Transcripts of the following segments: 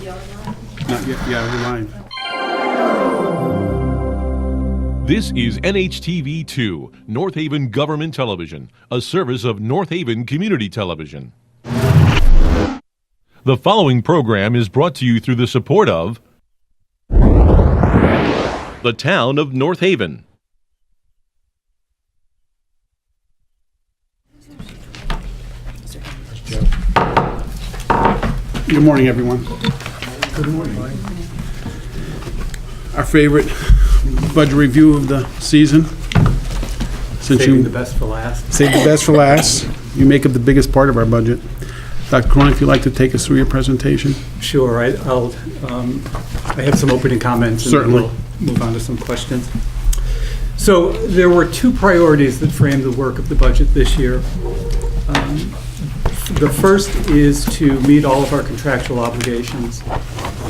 Not yet, yeah, we're live. This is NHTV2, North Haven Government Television, a service of North Haven Community Television. The following program is brought to you through the support of the Town of North Haven. Good morning, everyone. Good morning. Our favorite budget review of the season. Since Saving the best for last. Save the best for last. You make up the biggest part of our budget. Dr. Cronin, if you'd like to take us through your presentation. Sure, I have some opening comments. Certainly. And we'll move on to some questions. So there were two priorities that framed the work of the budget this year. The first is to meet all of our contractual obligations,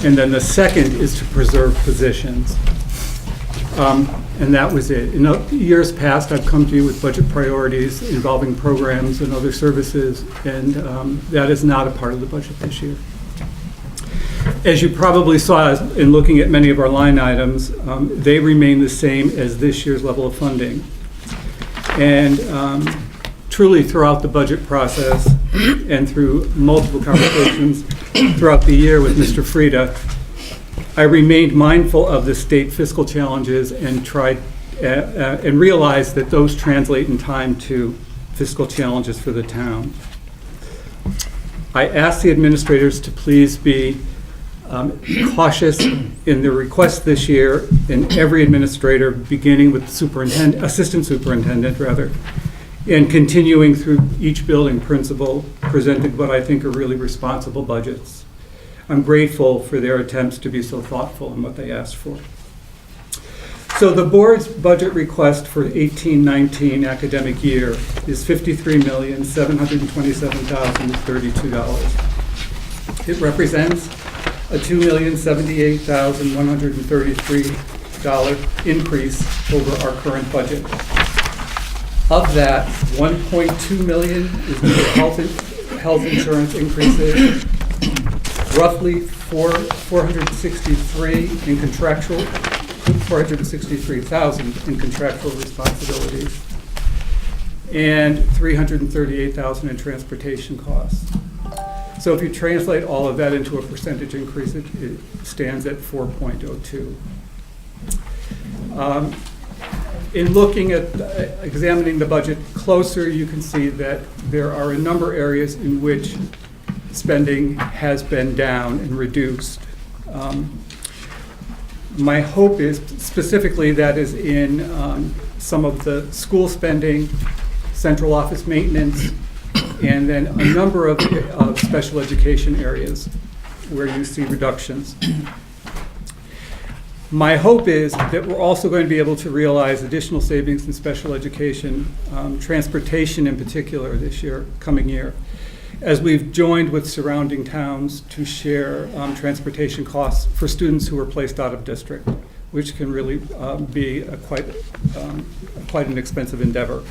and then the second is to preserve positions. And that was it. In years past, I've come to you with budget priorities involving programs and other services, and that is not a part of the budget this year. As you probably saw in looking at many of our line items, they remain the same as this year's level of funding. And truly throughout the budget process and through multiple conversations throughout the year with Mr. Frieda, I remained mindful of the state fiscal challenges and tried and realized that those translate in time to fiscal challenges for the town. I asked the administrators to please be cautious in the request this year, and every administrator, beginning with assistant superintendent rather, and continuing through each building principal, presented what I think are really responsible budgets. I'm grateful for their attempts to be so thoughtful in what they asked for. So the board's budget request for 18-19 academic year is $53,727,032. It represents a $2,078,133 increase over our current budget. Of that, $1.2 million is due to health insurance increases, roughly $463,000 in contractual responsibilities, and $338,000 in transportation costs. So if you translate all of that into a percentage increase, it stands at 4.02. In looking at examining the budget closer, you can see that there are a number of areas in which spending has been down and reduced. My hope is specifically that is in some of the school spending, central office maintenance, and then a number of special education areas where you see reductions. My hope is that we're also going to be able to realize additional savings in special education, transportation in particular this year, coming year, as we've joined with surrounding towns to share transportation costs for students who are placed out of district, which can really be quite an expensive endeavor.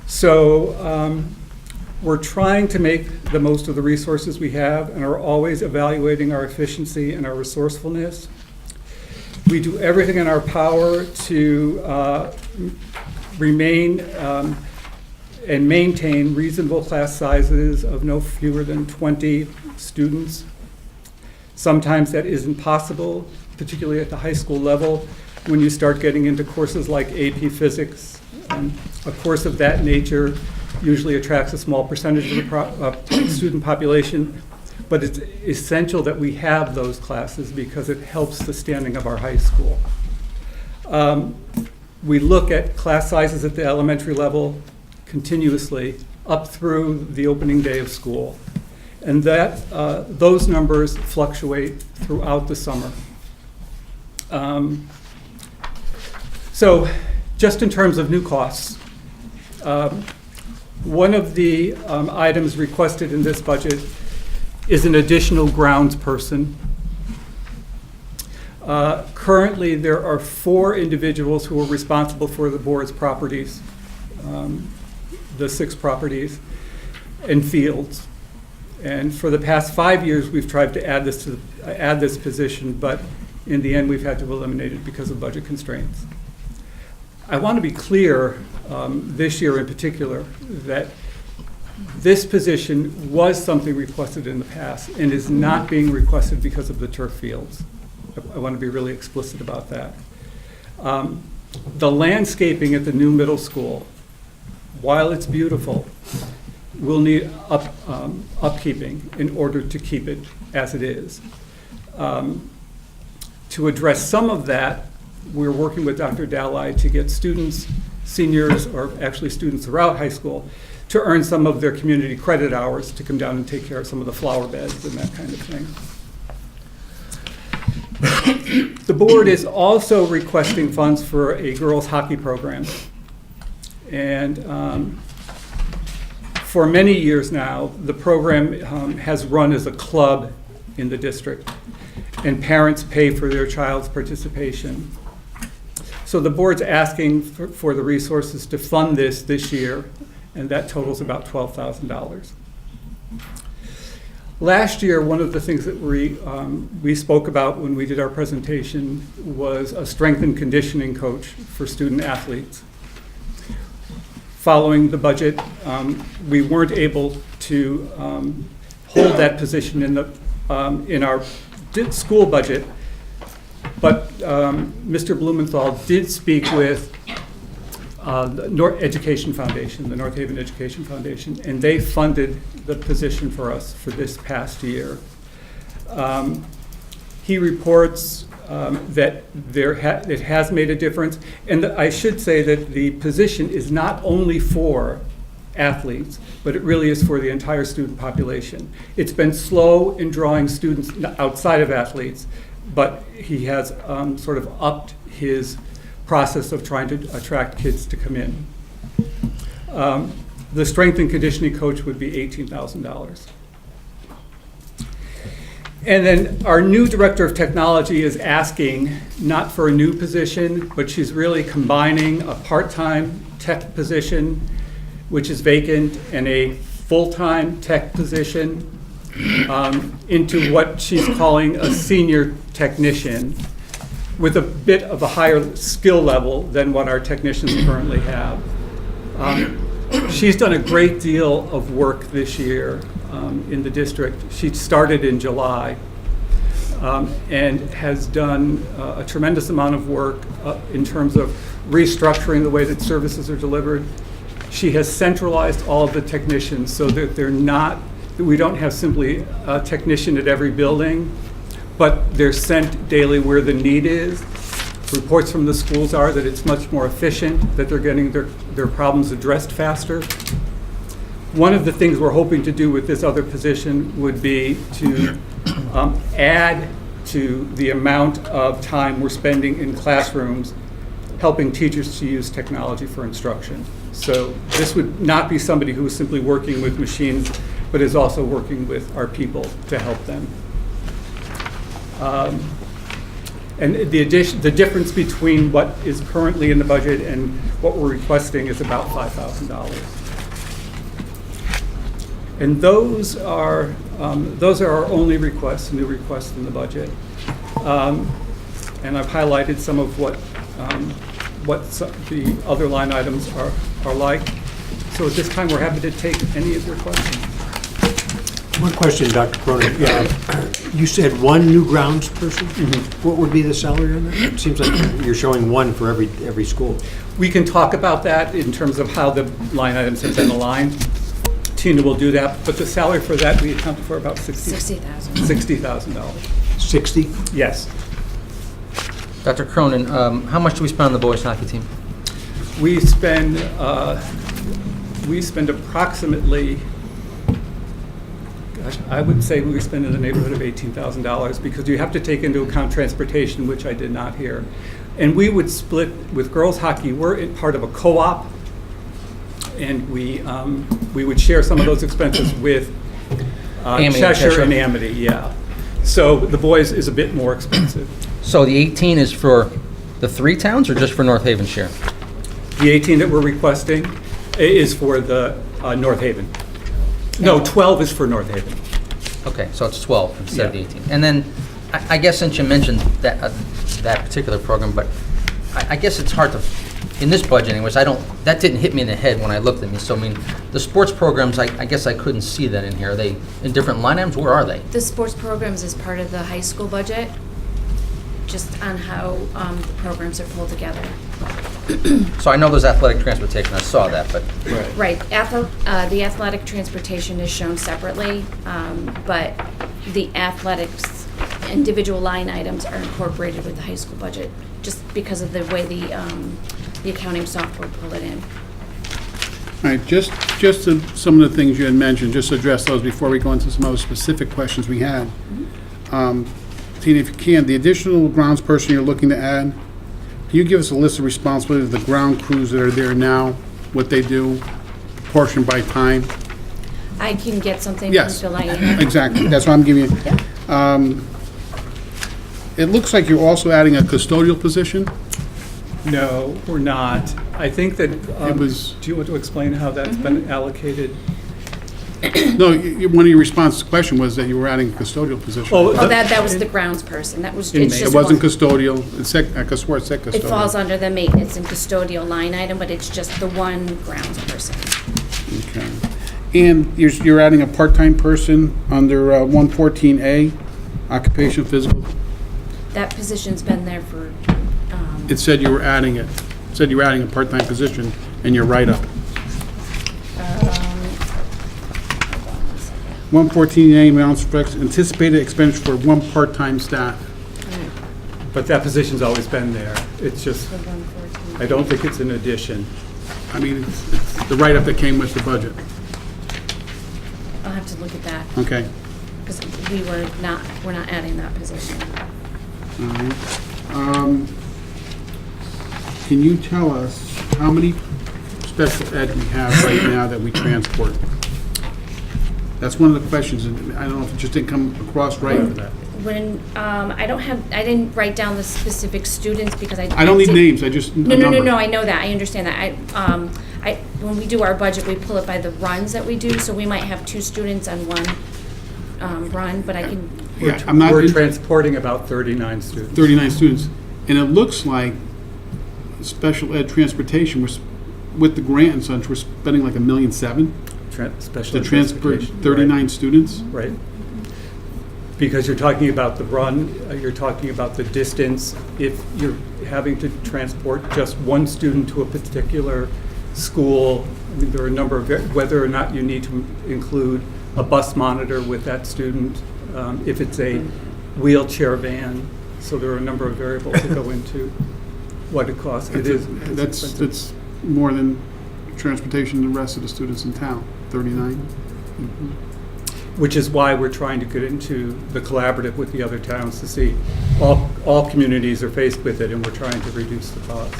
So we're trying to make the most of the resources we have and are always evaluating our efficiency and our resourcefulness. We do everything in our power to remain and maintain reasonable class sizes of no fewer than 20 students. Sometimes that isn't possible, particularly at the high school level, when you start getting into courses like AP Physics. A course of that nature usually attracts a small percentage of the student population, but it's essential that we have those classes because it helps the standing of our high school. We look at class sizes at the elementary level continuously up through the opening day of school. And that those numbers fluctuate throughout the summer. So just in terms of new costs, one of the items requested in this budget is an additional grounds person. Currently, there are 4 individuals who are responsible for the board's properties, the 6 properties and fields. And for the past 5 years, we've tried to add this position, but in the end, we've had to eliminate it because of budget constraints. I want to be clear, this year in particular, that this position was something requested in the past and is not being requested because of the turf fields. I want to be really explicit about that. The landscaping at the new middle school, while it's beautiful, will need upkeeping in order to keep it as it is. To address some of that, we're working with Dr. Dalai to get students, seniors, or actually students throughout high school, to earn some of their community credit hours to come down and take care of some of the flower beds and that kind of thing. The board is also requesting funds for a girls' hockey program. And for many years now, the program has run as a club in the district, and parents pay for their child's participation. So the board's asking for the resources to fund this year, and that totals about $12,000. Last year, one of the things that we spoke about when we did our presentation was a strength and conditioning coach for student athletes. Following the budget, we weren't able to hold that position in our school budget, but Mr. Blumenthal did speak with the North Education Foundation, the North Haven Education Foundation, and they funded the position for us for this past year. He reports that it has made a difference, and I should say that the position is not only for athletes, but it really is for the entire student population. It's been slow in drawing students outside of athletes, but he has sort of upped his process of trying to attract kids to come in. The strength and conditioning coach would be $18,000. And then our new director of technology is asking not for a new position, but she's really combining a part-time tech position, which is vacant, and a full-time tech position into what she's calling a senior technician, with a bit of a higher skill level than what our technicians currently have. She's done a great deal of work this year in the district. She started in July and has done a tremendous amount of work in terms of restructuring the way that services are delivered. She has centralized all of the technicians so that we don't have simply a technician at every building, but they're sent daily where the need is. Reports from the schools are that it's much more efficient, that they're getting their problems addressed faster. One of the things we're hoping to do with this other position would be to add to the amount of time we're spending in classrooms helping teachers to use technology for instruction. So this would not be somebody who is simply working with machines, but is also working with our people to help them. And the difference between what is currently in the budget and what we're requesting is about $5,000. And those are our only requests, new requests in the budget. And I've highlighted some of what the other line items are like. So at this time, we're happy to take any of your questions. One question, Dr. Cronin. You said one new grounds person? Mm-hmm. What would be the salary on that? It seems like you're showing one for every school. We can talk about that in terms of how the line items have been aligned. Tina will do that, but the salary for that, we accounted for about $60,000. $60,000. 60? Yes. Dr. Cronin, how much do we spend on the boys hockey team? We spend approximately, I would say we spend in the neighborhood of $18,000 because you have to take into account transportation, which I did not hear. And we would split with girls hockey. We're part of a co-op, and we would share some of those expenses with Cheshire and Amity. Yeah. So the boys is a bit more expensive. So the 18 is for the 3 towns or just for North Haven share? The 18 that we're requesting is for the North Haven. No, 12 is for North Haven. Okay, so it's 12 instead of the Yeah. 18. And then, I guess since you mentioned that particular program, but I guess it's hard to, in this budget anyways, that didn't hit me in the head when I looked at me. So, I mean, the sports programs, I guess I couldn't see that in here. Are they in different line items? Where are they? The sports programs is part of the high school budget, just on how the programs are pulled together. So I know there's athletic transportation, I saw that, but, Right, the athletic transportation is shown separately, but the athletics individual line items are incorporated with the high school budget, just because of the way the accounting software pulled it in. All right, just to some of the things you had mentioned, just to address those before we go into some other specific questions we had. Tina, if you can, the additional grounds person you're looking to add, can you give us a list of responsibilities of the ground crews that are there now, what they do, proportioned by time? I can get something from Yes, Phil Lyon. exactly, that's what I'm giving you. It looks like you're also adding a custodial position. No, we're not. I think that, It was- do you want to explain how that's been allocated? No, one of your responses to the question was that you were adding a custodial position. Oh, Well, that was the grounds person, that was, In it's May. just It wasn't one. custodial, I could swear it said custodial. It falls under the maintenance and custodial line item, but it's just the one grounds person. Okay. And you're adding a part-time person under 114A, occupation physical. That position's been there for, It said you were adding it. It said you were adding a part-time position in your write-up. hold on 1 second. 114A amounts for anticipated expenditure for one part-time staff. But that position's always been there. It's just, The 114. I don't think it's an addition. I mean, it's the write-up that came with the budget. I'll have to look at that, Okay. because we're not adding that position. All right. Can you tell us how many special ed we have right now that we transport? That's one of the questions, and I don't know if it just didn't come across right for that. When, I didn't write down the specific students because I I don't need did- names, I just, a No, number. I know that, I understand that. When we do our budget, we pull it by the runs that we do, so we might have 2 students on one run, but I can, Yeah, I'm not, We're transporting about 39 students. 39 students, and it looks like special ed transportation, with the grant and such, we're spending like $1.7 million Special to ed transport transportation, 39 students? Right. Because you're talking about the run, you're talking about the distance. If you're having to transport just one student to a particular school, I mean, there are a number of, whether or not you need to include a bus monitor with that student, if it's a wheelchair van. So there are a number of variables that go into what it costs. It is. it's expensive. That's more than transportation of the rest of the students in town, 39. Which is why we're trying to get into the collaborative with the other towns to see, all communities are faced with it, and we're trying to reduce the cost.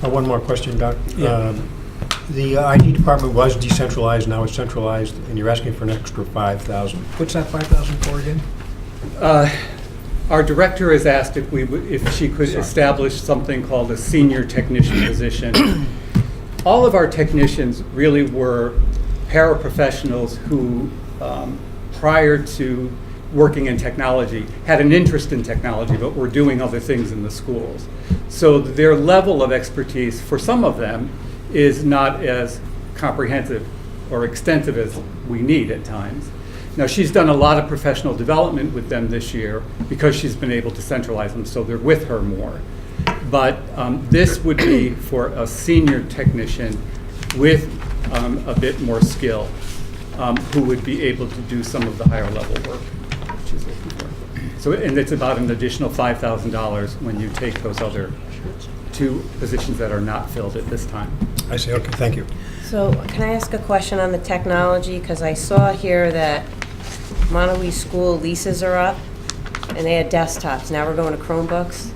One more question, Doc. Yeah. The IT department was decentralized, now it's centralized, and you're asking for an extra 5,000. What's that 5,000 for again? Our director has asked if she could establish something called a senior technician position. All of our technicians really were paraprofessionals who, prior to working in technology, had an interest in technology, but were doing other things in the schools. So their level of expertise, for some of them, is not as comprehensive or extensive as we need at times. Now, she's done a lot of professional development with them this year because she's been able to centralize them, so they're with her more. But this would be for a senior technician with a bit more skill, who would be able to do some of the higher level work she's looking for. So, and it's about an additional $5,000 when you take those other 2 positions that are not filled at this time. I see, okay, thank you. So can I ask a question on the technology? Because I saw here that Monterey School leases are up, and they had desktops. Now we're going to Chromebooks.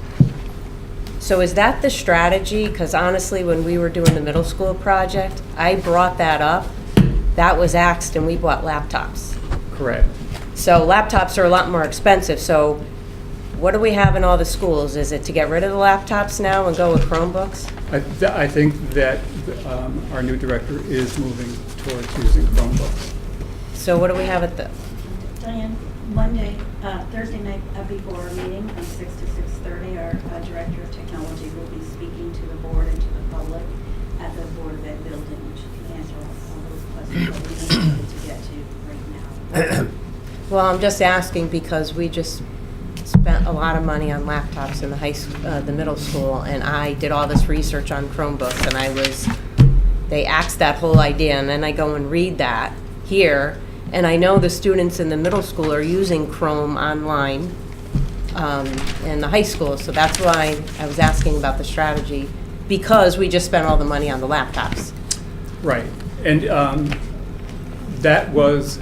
So is that the strategy? Because honestly, when we were doing the middle school project, I brought that up. That was axed, and we bought laptops. Correct. So laptops are a lot more expensive. So what do we have in all the schools? Is it to get rid of the laptops now and go with Chromebooks? I think that our new director is moving towards using Chromebooks. So what do we have at the, Diane, Thursday night before our meeting from 6 to 6:30, our Director of Technology will be speaking to the board and to the public at the Board of Ed building, which can answer all those questions that we need to get to right now. well, I'm just asking because we just spent a lot of money on laptops in the the middle school, and I did all this research on Chromebooks, and they axed that whole idea, and then I go and read that here, and I know the students in the middle school are using Chrome online in the high school, so that's why I was asking about the strategy, because we just spent all the money on the laptops. Right. And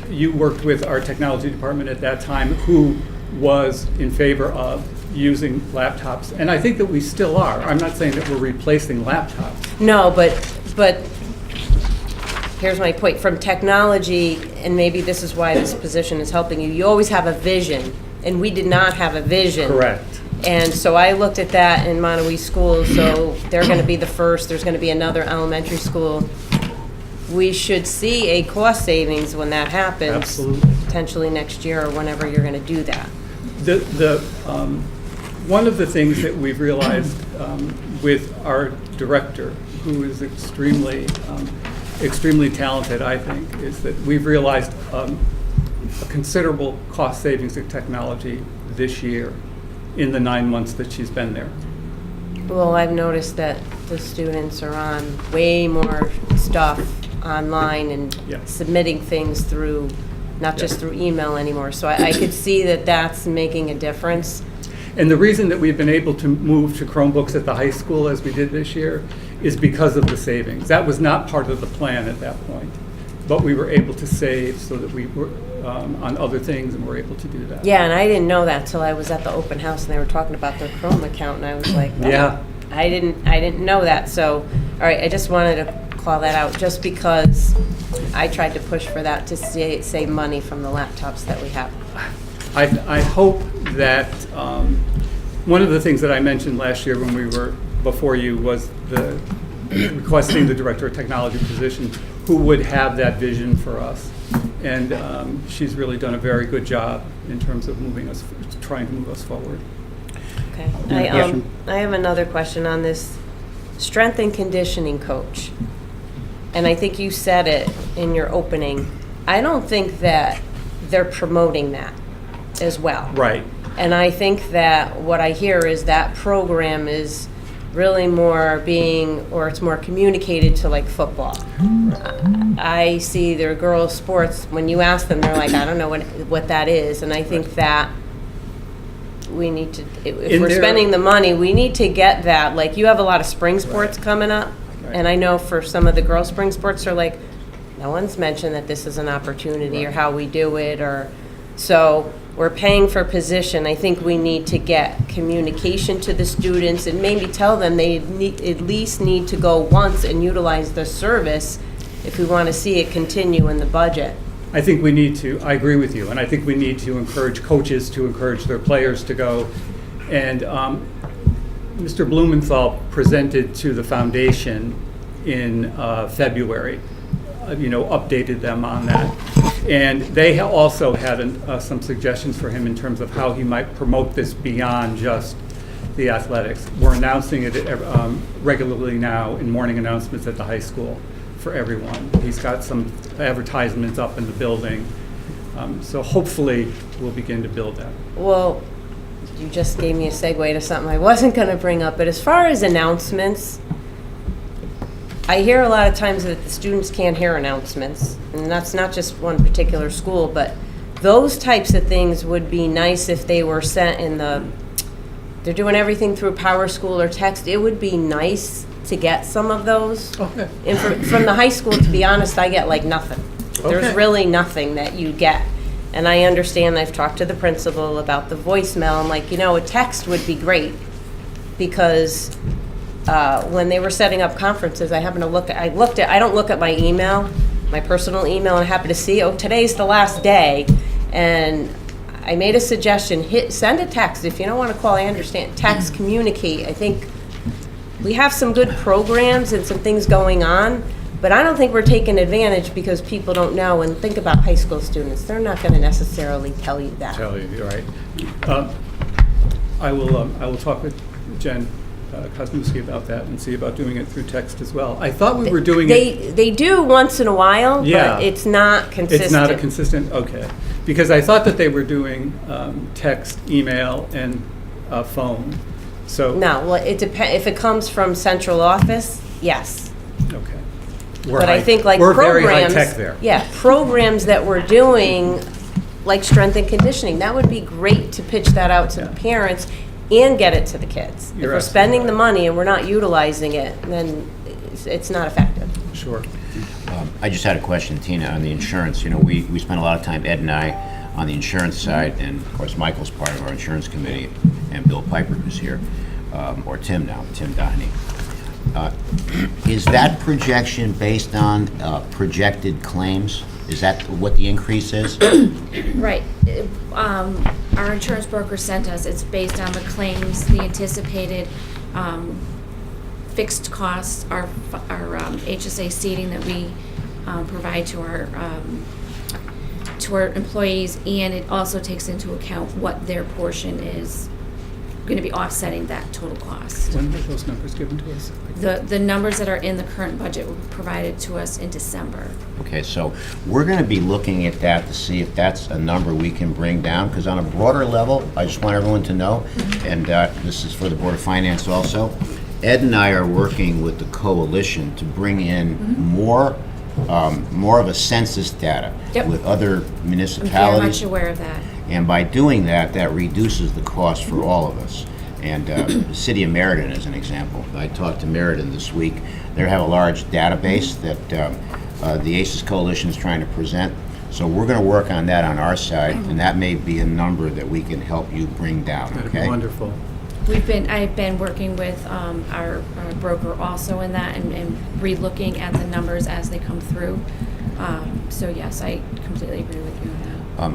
you worked with our technology department at that time, who was in favor of using laptops. And I think that we still are. I'm not saying that we're replacing laptops. No, but here's my point. From technology, and maybe this is why this position is helping you, you always have a vision, and we did not have a vision. Correct. And so I looked at that in Monterey School, so they're going to be the first, there's going to be another elementary school. We should see a cost savings when that happens. Absolutely. Potentially next year or whenever you're going to do that. One of the things that we've realized with our director, who is extremely talented, I think, is that we've realized a considerable cost savings of technology this year in the 9 months that she's been there. Well, I've noticed that the students are on way more stuff online and Yeah. submitting things through, not just through email anymore. So I could see that that's making a difference. And the reason that we've been able to move to Chromebooks at the high school as we did this year is because of the savings. That was not part of the plan at that point, but we were able to save so that we were on other things, and we're able to do that. Yeah, and I didn't know that till I was at the open house and they were talking about their Chrome account, and I was like, oh, Yeah. I didn't know that. So, all right, I just wanted to call that out just because I tried to push for that to save money from the laptops that we have. I hope that one of the things that I mentioned last year when we were before you was the requesting the director of technology position who would have that vision for us. And she's really done a very good job in terms of trying to move us forward. Okay. I have another question on this strength and conditioning coach. And I think you said it in your opening. I don't think that they're promoting that as well. Right. And I think that what I hear is that program is really more it's more communicated to like football. I see their girls' sports, when you ask them, they're like, I don't know what that is. And I think that we need to, if we're spending the money, we need to get that. Like, you have a lot of spring sports coming up. Right. And I know for some of the girls' spring sports, they're like, no one's mentioned that this is an opportunity or how we do it, or so we're paying for position. I think we need to get communication to the students and maybe tell them they at least need to go once and utilize the service if we want to see it continue in the budget. I think I agree with you, and I think we need to encourage coaches to encourage their players to go. And Mr. Blumenthal presented to the foundation in February, updated them on that. And they also had some suggestions for him in terms of how he might promote this beyond just the athletics. We're announcing it regularly now in morning announcements at the high school for everyone. He's got some advertisements up in the building. So hopefully we'll begin to build that. Well, you just gave me a segue to something I wasn't going to bring up, but as far as announcements, I hear a lot of times that the students can't hear announcements, and that's not just one particular school, but those types of things would be nice if they were sent they're doing everything through PowerSchool or text. It would be nice to get some of those. Okay. And from the high school, to be honest, I get like nothing. There's Okay. really nothing that you get. And I understand, I've talked to the principal about the voicemail. I'm like, a text would be great, because when they were setting up conferences, I don't look at my email, my personal email, and I happen to see, today's the last day. And I made a suggestion, send a text. If you don't want to call, I understand. Text, communicate. I think we have some good programs and some things going on, But I don't think we're taking advantage because people don't know, and think about high school students, they're not gonna necessarily tell you that. Tell you, you're right. I will talk with Jen Kosmowski about that and see about doing it through text as well. I thought we were doing it. They do once in a while, Yeah. but it's not consistent. It's not a consistent, okay. Because I thought that they were doing text, email, and phone, so. No, well, it depends, if it comes from central office, yes. Okay. But I think like We're programs. very high-tech there. Yeah, programs that we're doing, like strength and conditioning, that would be great to pitch that out to the Yeah. parents and get it to the kids. If You're we're absolutely spending the right. money and we're not utilizing it, then it's not effective. Sure. I just had a question, Tina, on the insurance. You know, we spent a lot of time, Ed and I, on the insurance side, and of course, Michael's part of our insurance committee, and Bill Piper, who's here, or Tim now, Tim Doheny. Is that projection based on projected claims? Is that what the increase is? Right. Our insurance broker sent us, it's based on the claims, the anticipated fixed costs, our HSA seating that we provide to our employees, and it also takes into account what their portion is going to be offsetting that total cost. When were those numbers given to us? The numbers that are in the current budget were provided to us in December. Okay, so we're going to be looking at that to see if that's a number we can bring down, because on a broader level, I just want everyone to know, and this is for the Board of Finance also, Ed and I are working with the coalition to bring in more of a census data Yep. with other I'm very municipalities. much aware of that. And by doing that, that reduces the cost for all of us. And the city of Meriden is an example. I talked to Meriden this week. They have a large database that the ACES Coalition is trying to present. So we're going to work on that on our side, and that may be a number that we can help you bring down, That'd be okay? wonderful. I've been working with our broker also in that and re-looking at the numbers as they come through. So yes, I completely agree with you on that.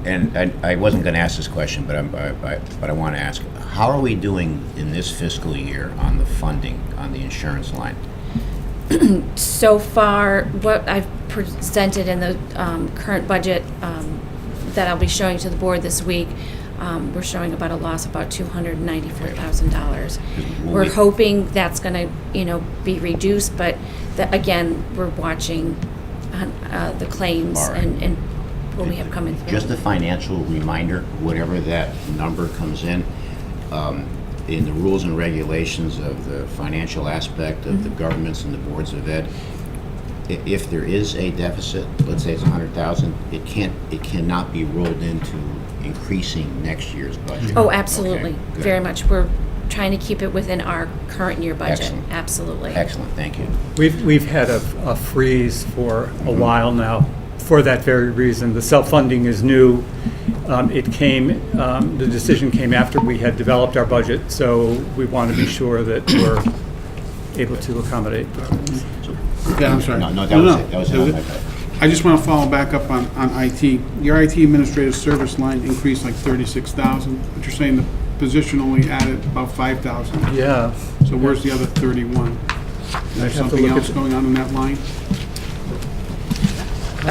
And I wasn't going to ask this question, but I want to ask, how are we doing in this fiscal year on the funding, on the insurance line? So far, what I've presented in the current budget that I'll be showing to the board this week, we're showing about a loss of about $294,000. We're hoping that's going to, be reduced, but again, we're watching the claims All right. and what we have coming through. Just a financial reminder, whatever that number comes in the rules and regulations of the financial aspect of the governments and the boards of ed, if there is a deficit, let's say it's 100,000, it cannot be rolled into increasing next year's budget. Oh, absolutely, Okay, good. very much. We're trying to keep it within our current year budget. Excellent. Absolutely. Excellent, thank you. We've had a freeze for a while now for that very reason. The self-funding is new. The decision came after we had developed our budget, so we want to be sure that we're able to accommodate. Yeah, I'm sorry. No, that was it. That was it. Okay. I just want to follow back up on IT. Your IT administrative service line increased like 36,000, but you're saying the position only added about 5,000. Yeah. So where's the other 31? Is there I'd have to something look else at- going on in that line?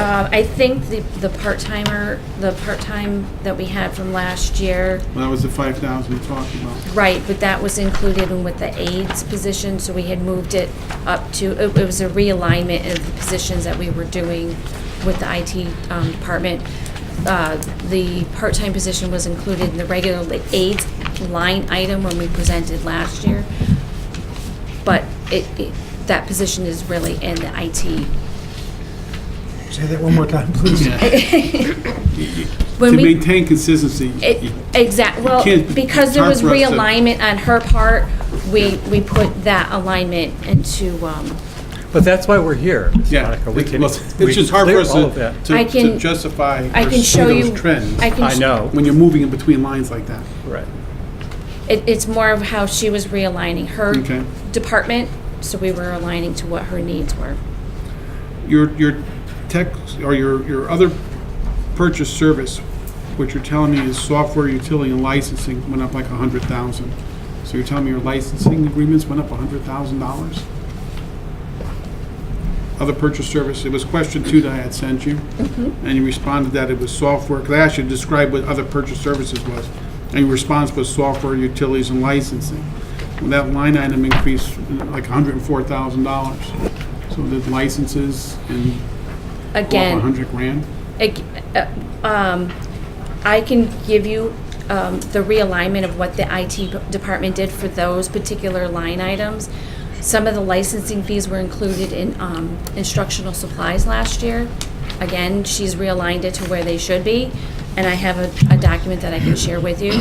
I think the part-time that we had from last year, Well, that was the 5,000 we talked about. right, but that was included in with the aides position, so we had moved it up to, it was a realignment of the positions that we were doing with the IT department. The part-time position was included in the regular aides line item when we presented last year, but that position is really in the IT. Say that one more time, please. When To we- maintain consistency, Well, can't- because there it's was hard for us to- realignment on her part, we put that alignment into, But that's why we're here, Ms. yeah. Monica. We can- It's we just hard for clear us all of that. to I can- justify I or can see show you. those trends I know, when you're moving in between lines like that. right. It's more of how she was realigning her Okay. department, so we were aligning to what her needs were. Your tech, or your other purchase service, what you're telling me is software, utility, and licensing went up like 100,000. So you're telling me your licensing agreements went up $100,000? other purchase service. It was question 2 that I had sent you. And you responded that it was software, because I asked you to describe what other purchase services was. And your response was software, utilities, and licensing. Well, that line item increased like $104,000. So the licenses and Again, $100,000. I can give you the realignment of what the IT department did for those particular line items. Some of the licensing fees were included in instructional supplies last year. Again, she's realigned it to where they should be, and I have a document that I can share with you.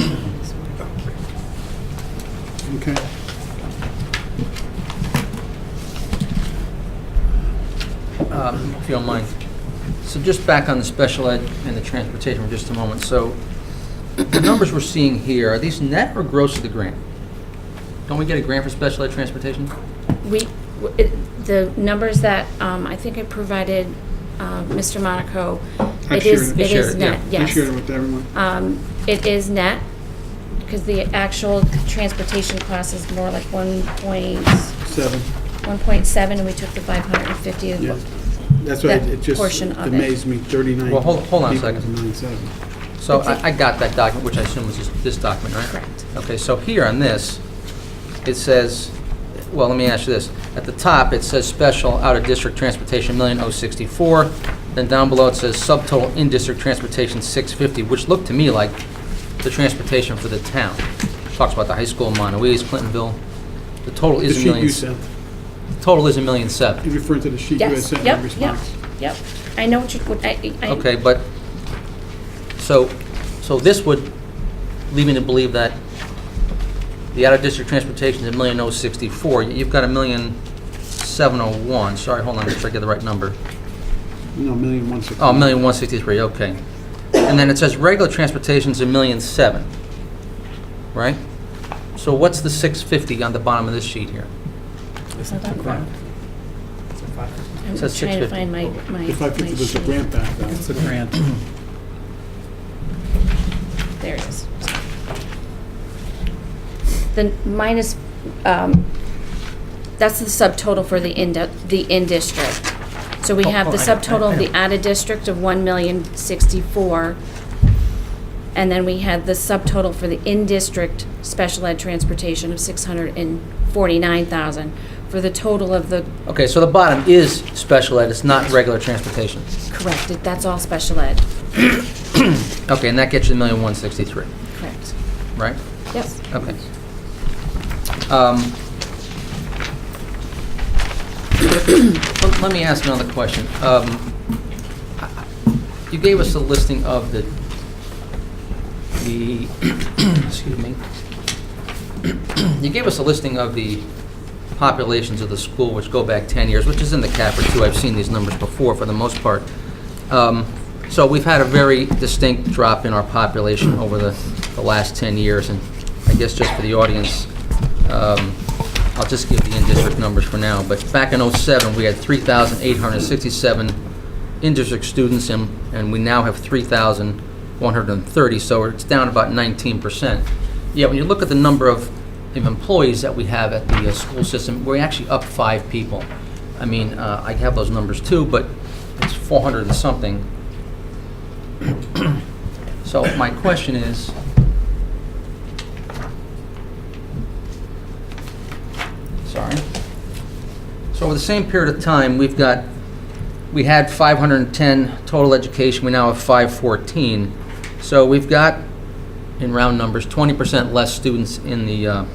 Okay. If you don't mind. So just back on the special ed and the transportation for just a moment. So the numbers we're seeing here, are these net or gross of the grant? Don't we get a grant for special ed transportation? The numbers that I think I provided Mr. Monaco, I've it is shared it. You shared it, net, yeah. I yes. shared it with everyone. It is net, because the actual transportation cost is more like 1.7, and we took the 550 of Yeah. That's why that it just portion of it. amazed me, 39. Well, hold on a second. 97. So I got that document, which I assume was this document, right? Correct. Okay, so here on this, it says, well, let me ask you this. At the top, it says special out-of-district transportation, $1,064,000. Then down below, it says subtotal in-district transportation, $650,000, which looked to me like the transportation for the town. Talks about the high school in Montauk, Clintonville. The total The is sheet you $1,000,000. sent, Total is $1,007,000. you referred to the sheet you had Yes, sent in yep, yep, response. yep. I know what you, Okay, but, so this would lead me to believe that the out-of-district transportation is $1,064,000. You've got $1,701,000. Sorry, hold on, make sure I get the right number. No, 1,160. Oh, $1,163,000, okay. And then it says regular transportation is $1,007,000, right? So what's the $650,000 on the bottom of this sheet here? I'm It says trying to 650. find my The 550 was the sheet. grant back then. It's a grant. There it is. The minus, that's the subtotal for the in-district. So we have the subtotal of the out-of-district of 1,064,000. And then we had the subtotal for the in-district special ed transportation of 649,000 for the total of the, Okay, so the bottom is special ed, it's not regular transportation. correct, that's all special ed, Okay, and that gets you $1,163,000, correct. right? Yes. Okay. Let me ask another question. You gave us a listing of the excuse me. You gave us a listing of the populations of the school, which go back 10 years, which is in the CAPRA too. I've seen these numbers before for the most part. So we've had a very distinct drop in our population over the last 10 years, and I guess just for the audience, I'll just give the in-district numbers for now, but back in '07, we had 3,867 in-district students, and we now have 3,130, so it's down about 19%. Yet when you look at the number of employees that we have at the school system, we're actually up 5 people. I mean, I have those numbers too, but it's 400 and something. So my question is, sorry. So over the same period of time, we had 510 total education, we now have 514. So we've got, in round numbers, 20% less students in the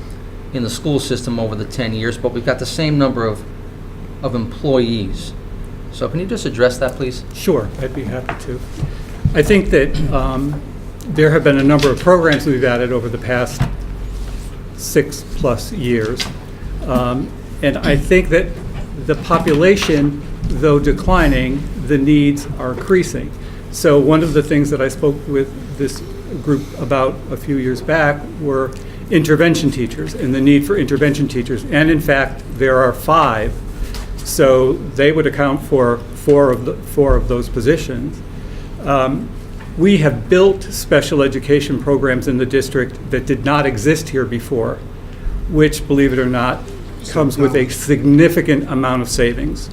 school system over the 10 years, but we've got the same number of employees. So can you just address that, please? Sure, I'd be happy to. I think that there have been a number of programs we've added over the past 6+ years. And I think that the population, though declining, the needs are increasing. So one of the things that I spoke with this group about a few years back were intervention teachers and the need for intervention teachers. And in fact, there are 5. So they would account for 4 of those positions. We have built special education programs in the district that did not exist here before, which, believe it or not, comes with a significant amount of savings.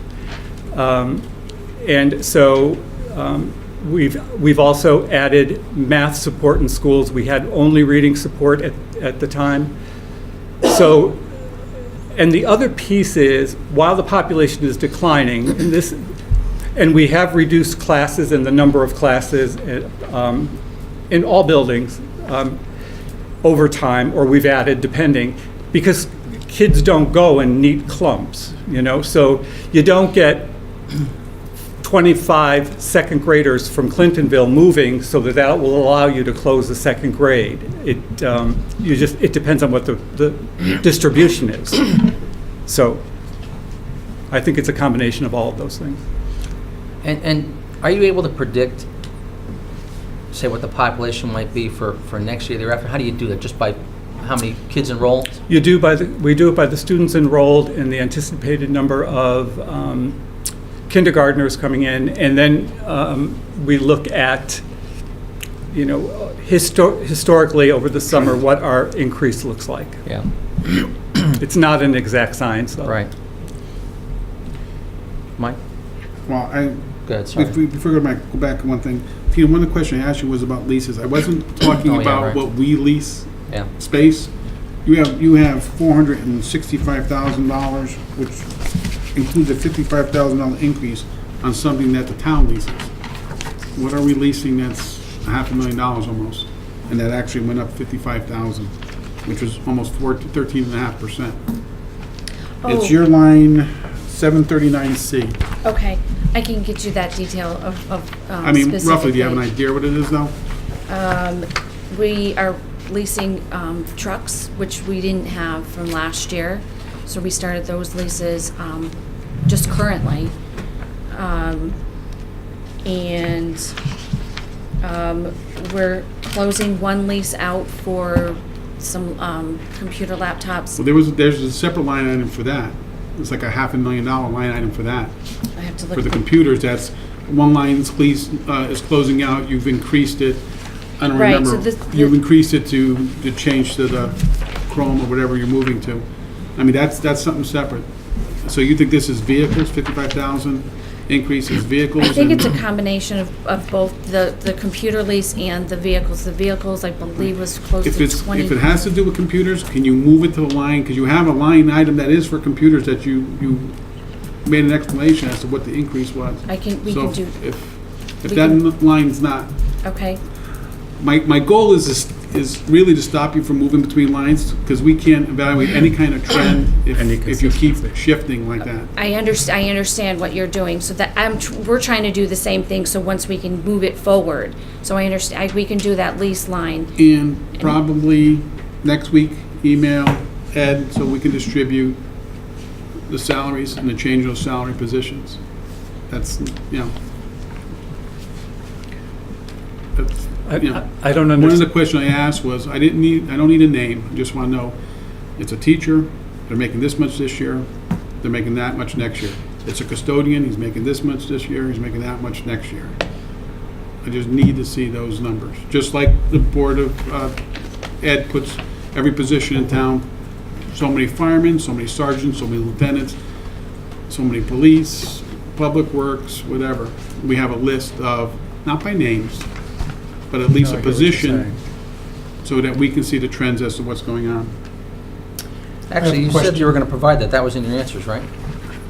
And so we've also added math support in schools. We had only reading support at the time. So, and the other piece is, while the population is declining, and we have reduced classes and the number of classes in all buildings over time, or we've added, depending, because kids don't go in neat clumps, so you don't get 25 second graders from Clintonville moving so that will allow you to close the second grade. It depends on what the distribution is. So I think it's a combination of all of those things. And are you able to predict, say, what the population might be for next year thereafter? How do you do that? Just by how many kids enrolled? We do it by the students enrolled and the anticipated number of kindergartners coming in, and then we look at, historically over the summer what our increase looks like. Yeah. It's not an exact science, though. Right. Mike? Well, Good, sorry. before we go back to one thing, Tina, one of the questions I asked you was about leases. I wasn't talking Oh, yeah, about right. what we lease Yeah. space. You have $465,000, which includes a $55,000 increase on something that the town leases. What are we leasing that's $500,000 almost? And that actually went up $55,000, which was almost 13.5%. It's Oh. your line 739C. Okay, I can get you that detail of I mean, roughly, do you have an specifically. idea what it is though? We are leasing trucks, which we didn't have from last year. So we started those leases just currently. And we're closing one lease out for some computer laptops. Well, there's a separate line item for that. It's like a $500,000 line item for that. I have to look. For the computers, that's, one line's is closing out, you've increased it. I don't Right, remember. so this- You've increased it to change to the Chrome or whatever you're moving to. I mean, that's something separate. So you think this is vehicles, 55,000 increase is vehicles? I think and- it's a combination of both the computer lease and the vehicles. The vehicles, I believe, was close If to it's, 20. if it has to do with computers, can you move it to the line? Because you have a line item that is for computers that you made an explanation as to what the increase was. we can do, So if we that can- line's not, okay, my goal is really to stop you from moving between lines, because we can't evaluate any kind of trend Any if you keep consistency. shifting like that. I understand what you're doing, so that we're trying to do the same thing, so once we can move it forward. So I understand, we can do that lease line. And probably next week, email Ed so we can distribute the salaries and the change of those salary positions. That's, that's, I don't One of the understand. questions I asked was, I don't need a name, I just want to know, it's a teacher, they're making this much this year, they're making that much next year. It's a custodian, he's making this much this year, he's making that much next year. I just need to see those numbers. Just like the Board of Ed puts every position in town, so many firemen, so many sergeants, so many lieutenants, so many police, public works, whatever. We have a list of, not by names, but at least No, a I get what you're position, saying. so that we can see the trends as to what's going on. Actually, you said you were going to provide that. That was in your answers, right?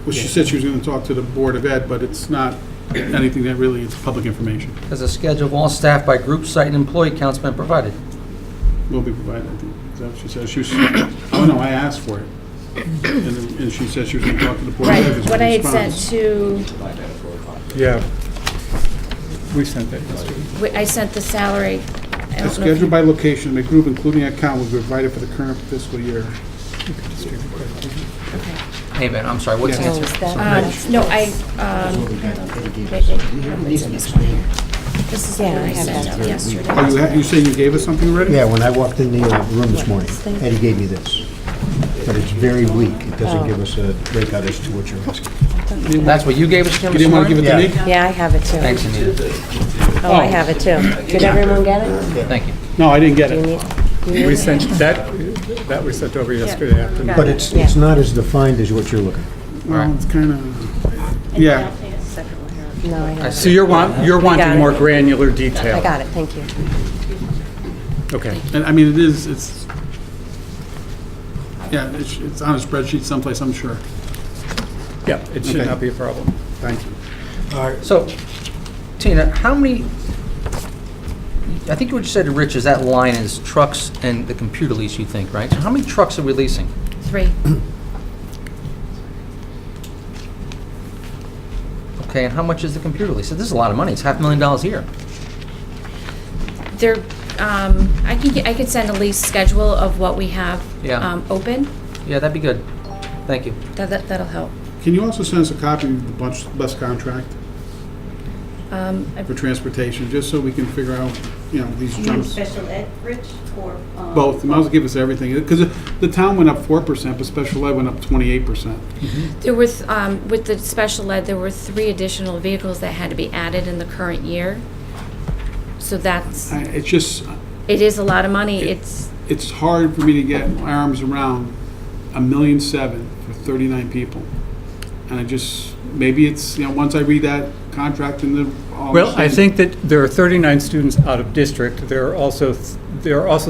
Well, she said she was gonna talk to the Board of Ed, but it's not anything that really is public information. Has a schedule of all staff by group, site, and employee counts been provided? Will be provided, I think. Is that what she said? She was, oh no, I asked for it. And she said she was gonna talk to the Board of Ed. Right, as a what I had sent response. to, Yeah. We sent that yesterday. I sent the salary. I A don't know if schedule you- by location, a group including account will be provided for the current fiscal year. Okay. Hey, Ben, I'm sorry, what's the Yeah. Oh, answer? is that- No, this is Yeah, what I I have sent that out too. yesterday. Oh, you say you gave us something already? Yeah, when I walked in the room this morning, Eddie gave me this. But it's very weak. It doesn't give us a breakout as to what you're asking. That's what you gave us, Kim, You this didn't wanna give morning? it to me? Yeah, I have it too. Thanks, Anita. Oh, I have it too. Did everyone get it? Thank you. No, I didn't get Do you it. need? do you We need- sent that we sent over yesterday afternoon. But it's not as defined as what you're looking for. Well, it's kinda, Yeah. No, I got it. So you're got wanting it. more granular detail? I got it, thank you. Okay. And I mean, it's, yeah, it's on a spreadsheet someplace, I'm sure. Yeah, it should Okay. not be a problem. Thank you. All right, So, Tina, how many, I think what you said to Rich is that line is trucks and the computer lease, you think, right? So how many trucks are we leasing? 3. Okay, and how much is the computer lease? This is a lot of money. It's $500,000 a year. There, I could send a lease schedule of what we have Yeah. open. Yeah, that'd be good. Thank you. That'll help. Can you also send us a copy of the bus contract I- for transportation, just so we can figure out, you know, these You mean jumps? special ed, Rich, or? Both, you might as well give us everything, because the town went up 4%, but special ed went up 28%. There was, with the special ed, there were 3 additional vehicles that had to be added in the current year. So that's, It's just, it is a lot of money. it's hard for me to get my arms around $1.7 million for 39 people. And I just, maybe it's, you know, once I read that contract in the. all Well, I the- think that there are 39 students out of district. There are also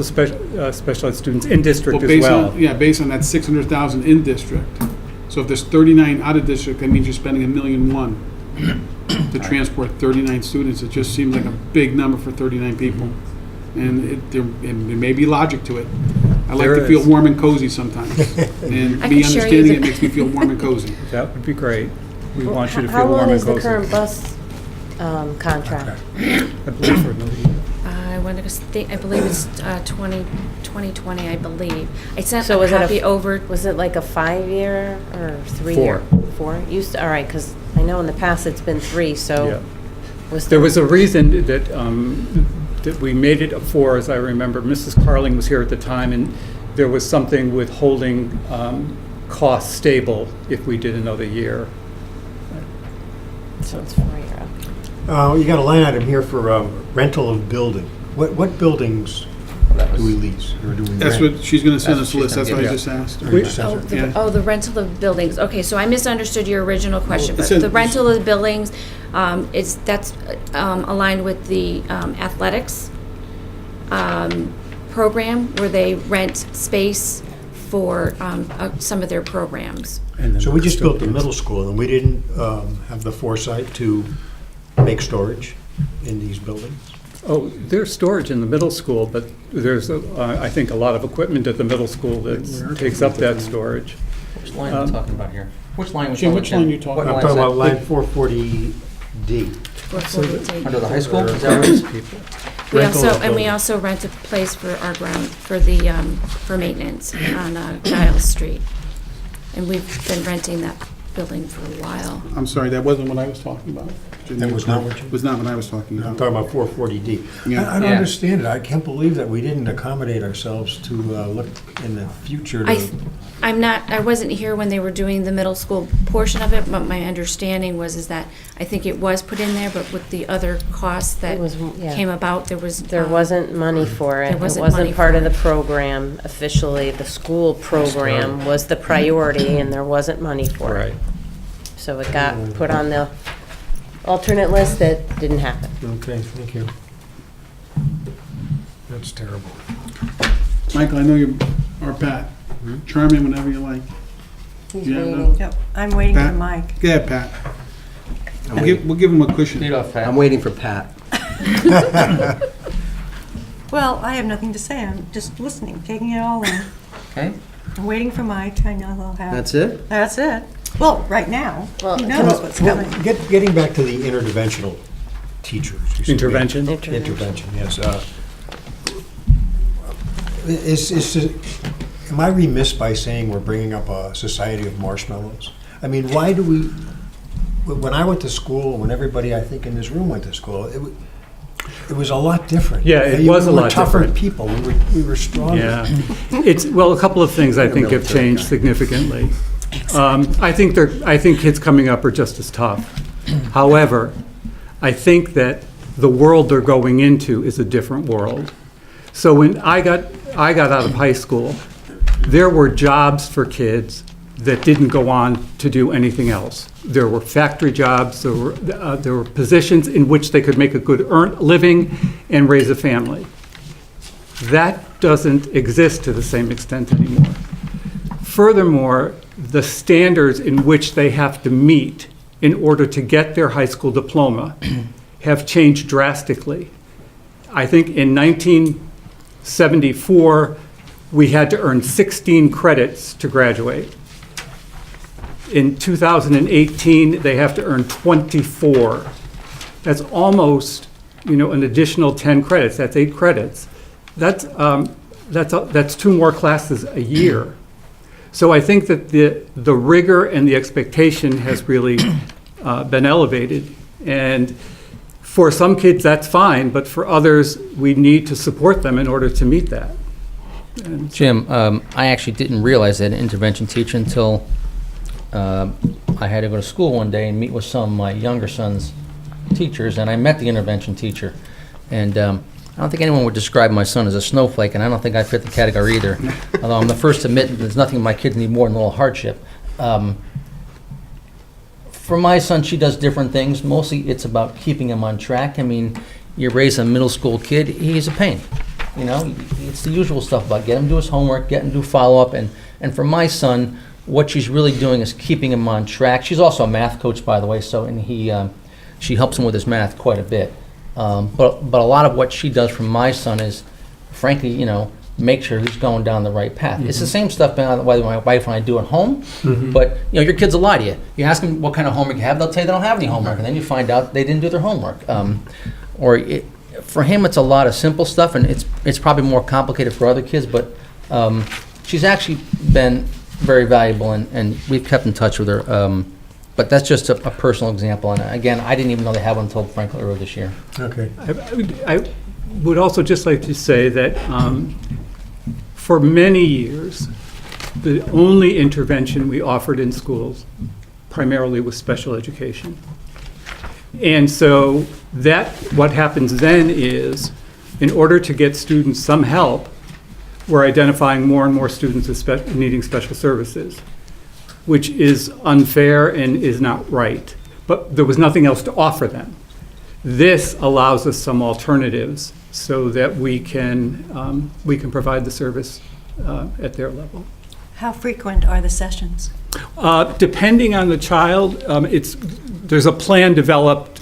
special ed students in district as based well. on, yeah, based on that 600,000 in district. So if there's 39 out of district, that means you're spending $1.1 million to transport 39 students. It just seems like a big number for 39 people. And there may be logic to it. I like There to feel is. warm and cozy sometimes. And I me can share you understanding the- it makes me feel warm and cozy. That would be great. We want you to How feel warm long and is the cozy. current bus contract? I believe for another year. I believe it's 2020, I believe. I sent So a was it copy over. Was it like a 5-year or 3-year? 4. Used to, all right, because I know in the past it's been 3, Yeah. so was There was a reason that, that we made it a 4, as I remember. Mrs. Carling was here at the time, and there was something with holding costs stable if we did another year. So it's 4-year, okay. you got a line item here for rental of building. What buildings do we lease, or do we rent? That's what, she's going to send us a list. That's That's what what I she's just asked. Or you just Oh, have to- Yeah. the rental of buildings. Okay, so I misunderstood your original question, it but said- the rental of buildings, that's aligned with the athletics program, where they rent space for some of their programs. And then So we just built the custodians. middle school, and we didn't have the foresight to make storage in these buildings? Oh, there's storage in the middle school, but there's, I think, a lot of equipment at the middle school that takes up that storage. Which line are we talking about here? Which line? Jim, which line you talking What about? I'm line is talking that? about line 440D. Under the high school? Is that what it is? We Rental also, of and we buildings. also rent a place for our ground, for maintenance on Giles Street. And we've been renting that building for a while. I'm sorry, that wasn't what I was talking about. That was not what you- Was not what I was talking I'm about. talking about 440D. Yeah. I don't Yeah. understand it. I can't believe that we didn't accommodate ourselves to look in the future to. I wasn't here when they were doing the middle school portion of it, but my understanding is that I think it was put in there, but with the other costs that It was, yeah. came about, there was. There wasn't money for it. There It wasn't money wasn't part for of the it. program officially. The school program was the priority, and there wasn't money for it. Right. So it got put on the alternate list that didn't happen. Okay, thank you. That's terrible. Michael, I know you, or Pat, chime in whenever you like. He's Yeah, no. waiting. Yep, I'm waiting for Pat? Mike. Go ahead, Pat. We'll give him a cushion. Lead off, Pat. I'm waiting for Pat. Well, I have nothing to say, I'm just listening, taking it all in. Okay. I'm waiting for Mike, I know he'll have. That's it? That's it. Well, right now, Well, he can knows I- what's Well, coming. Getting back to the interdimensional teachers. you said we- Intervention? Intervention, yes. Am I remiss by saying we're bringing up a society of marshmallows? I mean, why do we, when I went to school, when everybody, I think, in this room went to school, it was a lot different. Yeah, it was a We were lot tougher different. people, we were stronger. Yeah. It's, well, a couple of things I think have changed significantly. I think kids coming up are just as tough. However, I think that the world they're going into is a different world. So when I got out of high school, there were jobs for kids that didn't go on to do anything else. There were factory jobs, there were positions in which they could make a good living and raise a family. That doesn't exist to the same extent anymore. Furthermore, the standards in which they have to meet in order to get their high school diploma have changed drastically. I think in 1974, we had to earn 16 credits to graduate. In 2018, they have to earn 24. That's almost, an additional 10 credits. That's 8 credits. That's 2 more classes a year. So I think that the rigor and the expectation has really been elevated. And for some kids, that's fine, but for others, we need to support them in order to meet that. Jim, I actually didn't realize that an intervention teacher until I had to go to school one day and meet with some of my younger son's teachers, and I met the intervention teacher. And I don't think anyone would describe my son as a snowflake, and I don't think I fit the category either. Although I'm the first to admit there's nothing my kids need more than a little hardship. For my son, she does different things. Mostly it's about keeping him on track. I mean, you raise a middle school kid, he's a pain. It's the usual stuff about get him to do his homework, get him to do follow-up. And for my son, what she's really doing is keeping him on track. She's also a math coach, by the way, she helps him with his math quite a bit. But a lot of what she does for my son is, frankly, make sure he's going down the right path. It's the same stuff, by the way, my wife and I do at home. But your kids will lie to you. You ask them what kind of homework you have, they'll tell you they don't have any homework, and then you find out they didn't do their homework. For him, it's a lot of simple stuff, and it's probably more complicated for other kids. But she's actually been very valuable, and we've kept in touch with her. But that's just a personal example. And again, I didn't even know they had one until frankly earlier this year. Okay. I would also just like to say that for many years, the only intervention we offered in schools primarily was special education. And so what happens then is, in order to get students some help, we're identifying more and more students as needing special services, which is unfair and is not right. But there was nothing else to offer them. This allows us some alternatives so that we can provide the service at their level. How frequent are the sessions? Depending on the child, there's a plan developed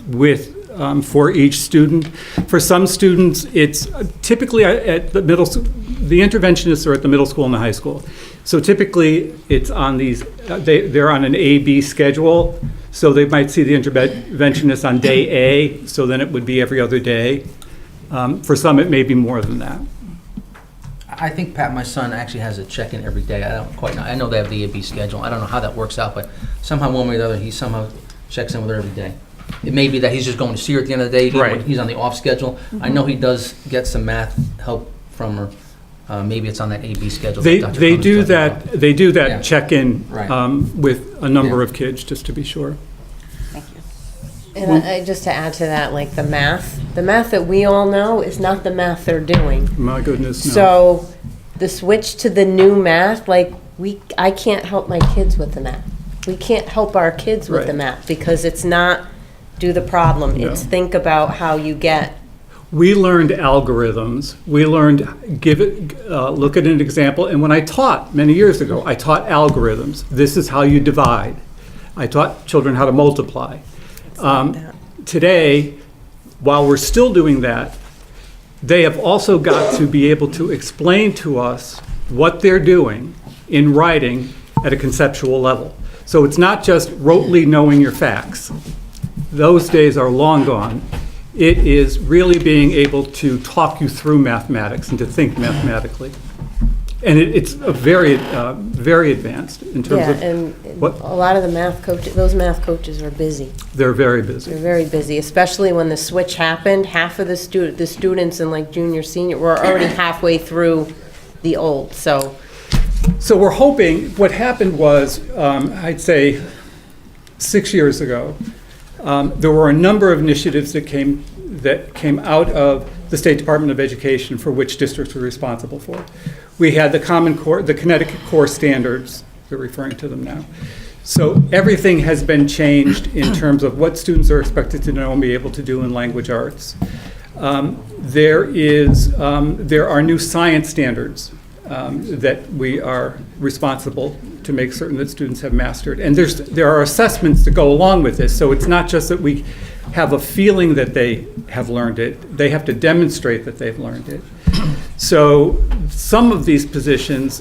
for each student. For some students, it's typically at the the interventionists are at the middle school and the high school. So typically, it's on they're on an A-B schedule. So they might see the interventionist on day A, so then it would be every other day. For some, it may be more than that. I think, Pat, my son actually has a check-in every day. I don't quite know. I know they have the A-B schedule. I don't know how that works out, but somehow, one way or the other, he somehow checks in with her every day. It may be that he's just going to see her at the end of the day. Right. He's on the off schedule. I know he does get some math help from her. Maybe it's on that A-B schedule. They Dr. do Cummings does that. as well. They do that Yeah. check-in Right. with a number Yeah. of kids, just to be sure. Thank you. And just to add to that, like the math that we all know is not the math they're doing. My goodness, no. So the switch to the new math, I can't help my kids with the math. We can't help our kids with the Right. math because it's not do the problem. No. It's think about how you get. We learned algorithms. We learned look at an example. And when I taught many years ago, I taught algorithms. This is how you divide. I taught children how to multiply. Today, while we're still doing that, they have also got to be able to explain to us what they're doing in writing at a conceptual level. So it's not just rotely knowing your facts. Those days are long gone. It is really being able to talk you through mathematics and to think mathematically. And it's a very advanced in terms Yeah, of and what a lot of the those math coaches are busy. they're very busy. They're very busy, especially when the switch happened. Half of the students in like junior, senior were already halfway through the old, so. So we're hoping, what happened was, I'd say 6 years ago, there were a number of initiatives that came out of the State Department of Education for which districts were responsible for. We had the Common Core, the Connecticut Core Standards they're referring to them now. So everything has been changed in terms of what students are expected to know and be able to do in language arts. There are new science standards that we are responsible to make certain that students have mastered. And there are assessments that go along with this, so it's not just that we have a feeling that they have learned it, they have to demonstrate that they've learned it. So some of these positions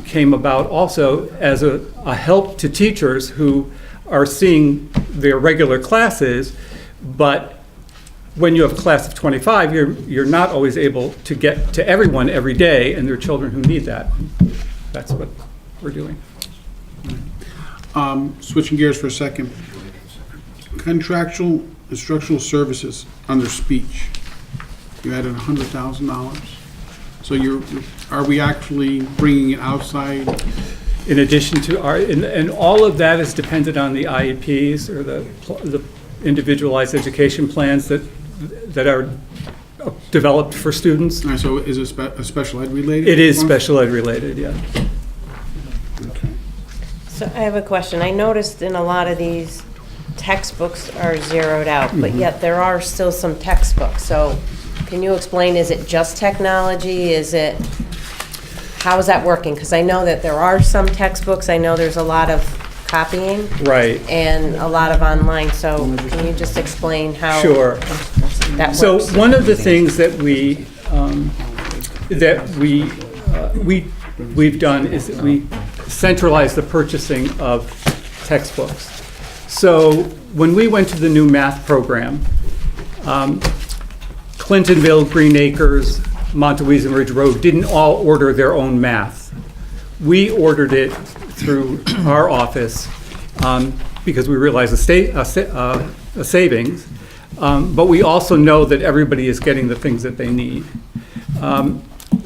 came about also as a help to teachers who are seeing their regular classes, but when you have a class of 25, you're not always able to get to everyone every day, and there are children who need that. That's what we're doing. Switching gears for a second. Contractual instructional services under speech. You added $100,000. So are we actually bringing it outside? In addition to and all of that is dependent on the IEPs or the individualized education plans that are developed for students. All right, so is it a special ed related? It is special ed related, yeah. Okay. So I have a question. I noticed in a lot of these textbooks are zeroed out, but yet there are still some textbooks. So can you explain, is it just technology? How is that working? Because I know that there are some textbooks. I know there's a lot of copying. Right. And a lot of online. So can you just explain how Sure. that works? So one of the things that we've done is that we centralize the purchasing of textbooks. So when we went to the new math program, Clintonville, Green Acres, Montewiesen Ridge Road didn't all order their own math. We ordered it through our office because we realized a savings, but we also know that everybody is getting the things that they need.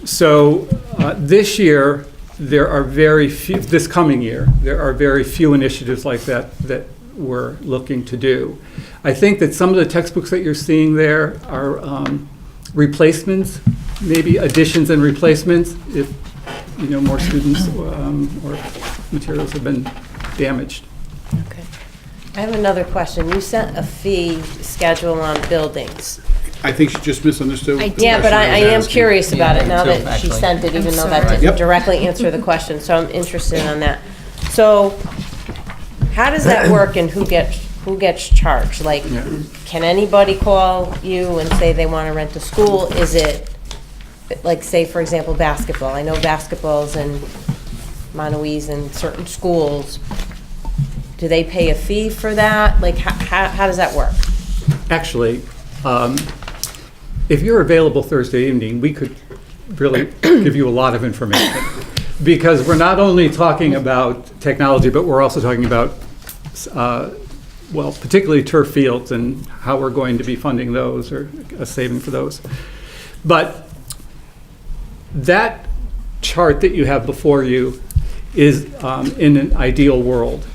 So this year, there are very few, this coming year, there are very few initiatives like that we're looking to do. I think that some of the textbooks that you're seeing there are replacements, maybe additions and replacements, if more students or materials have been damaged. Okay. I have another question. You sent a fee schedule on buildings. I think she just misunderstood. Yeah, but I am curious about it now me too, that she actually. sent it, even though that Yep. didn't directly answer the question, so I'm interested on that. So, how does that work and who gets charged? Like, can anybody call you and say they want to rent a school? Is it, like, say, for example, basketball? I know basketball's in Montewiesen and certain schools. Do they pay a fee for that? Like, how does that work? Actually, if you're available Thursday evening, we could really give you a lot of information. Because we're not only talking about technology, but we're also talking about, particularly turf fields and how we're going to be funding those or saving for those. But that chart that you have before you is in an ideal world.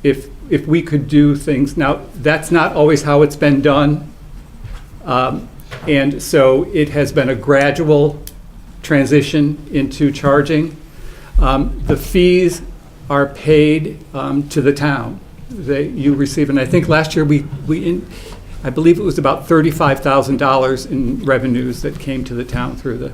If we could do things, now that's not always how it's been done. And so it has been a gradual transition into charging. The fees are paid to the town. You receive, and I think last year I believe it was about $35,000 in revenues that came to the town through the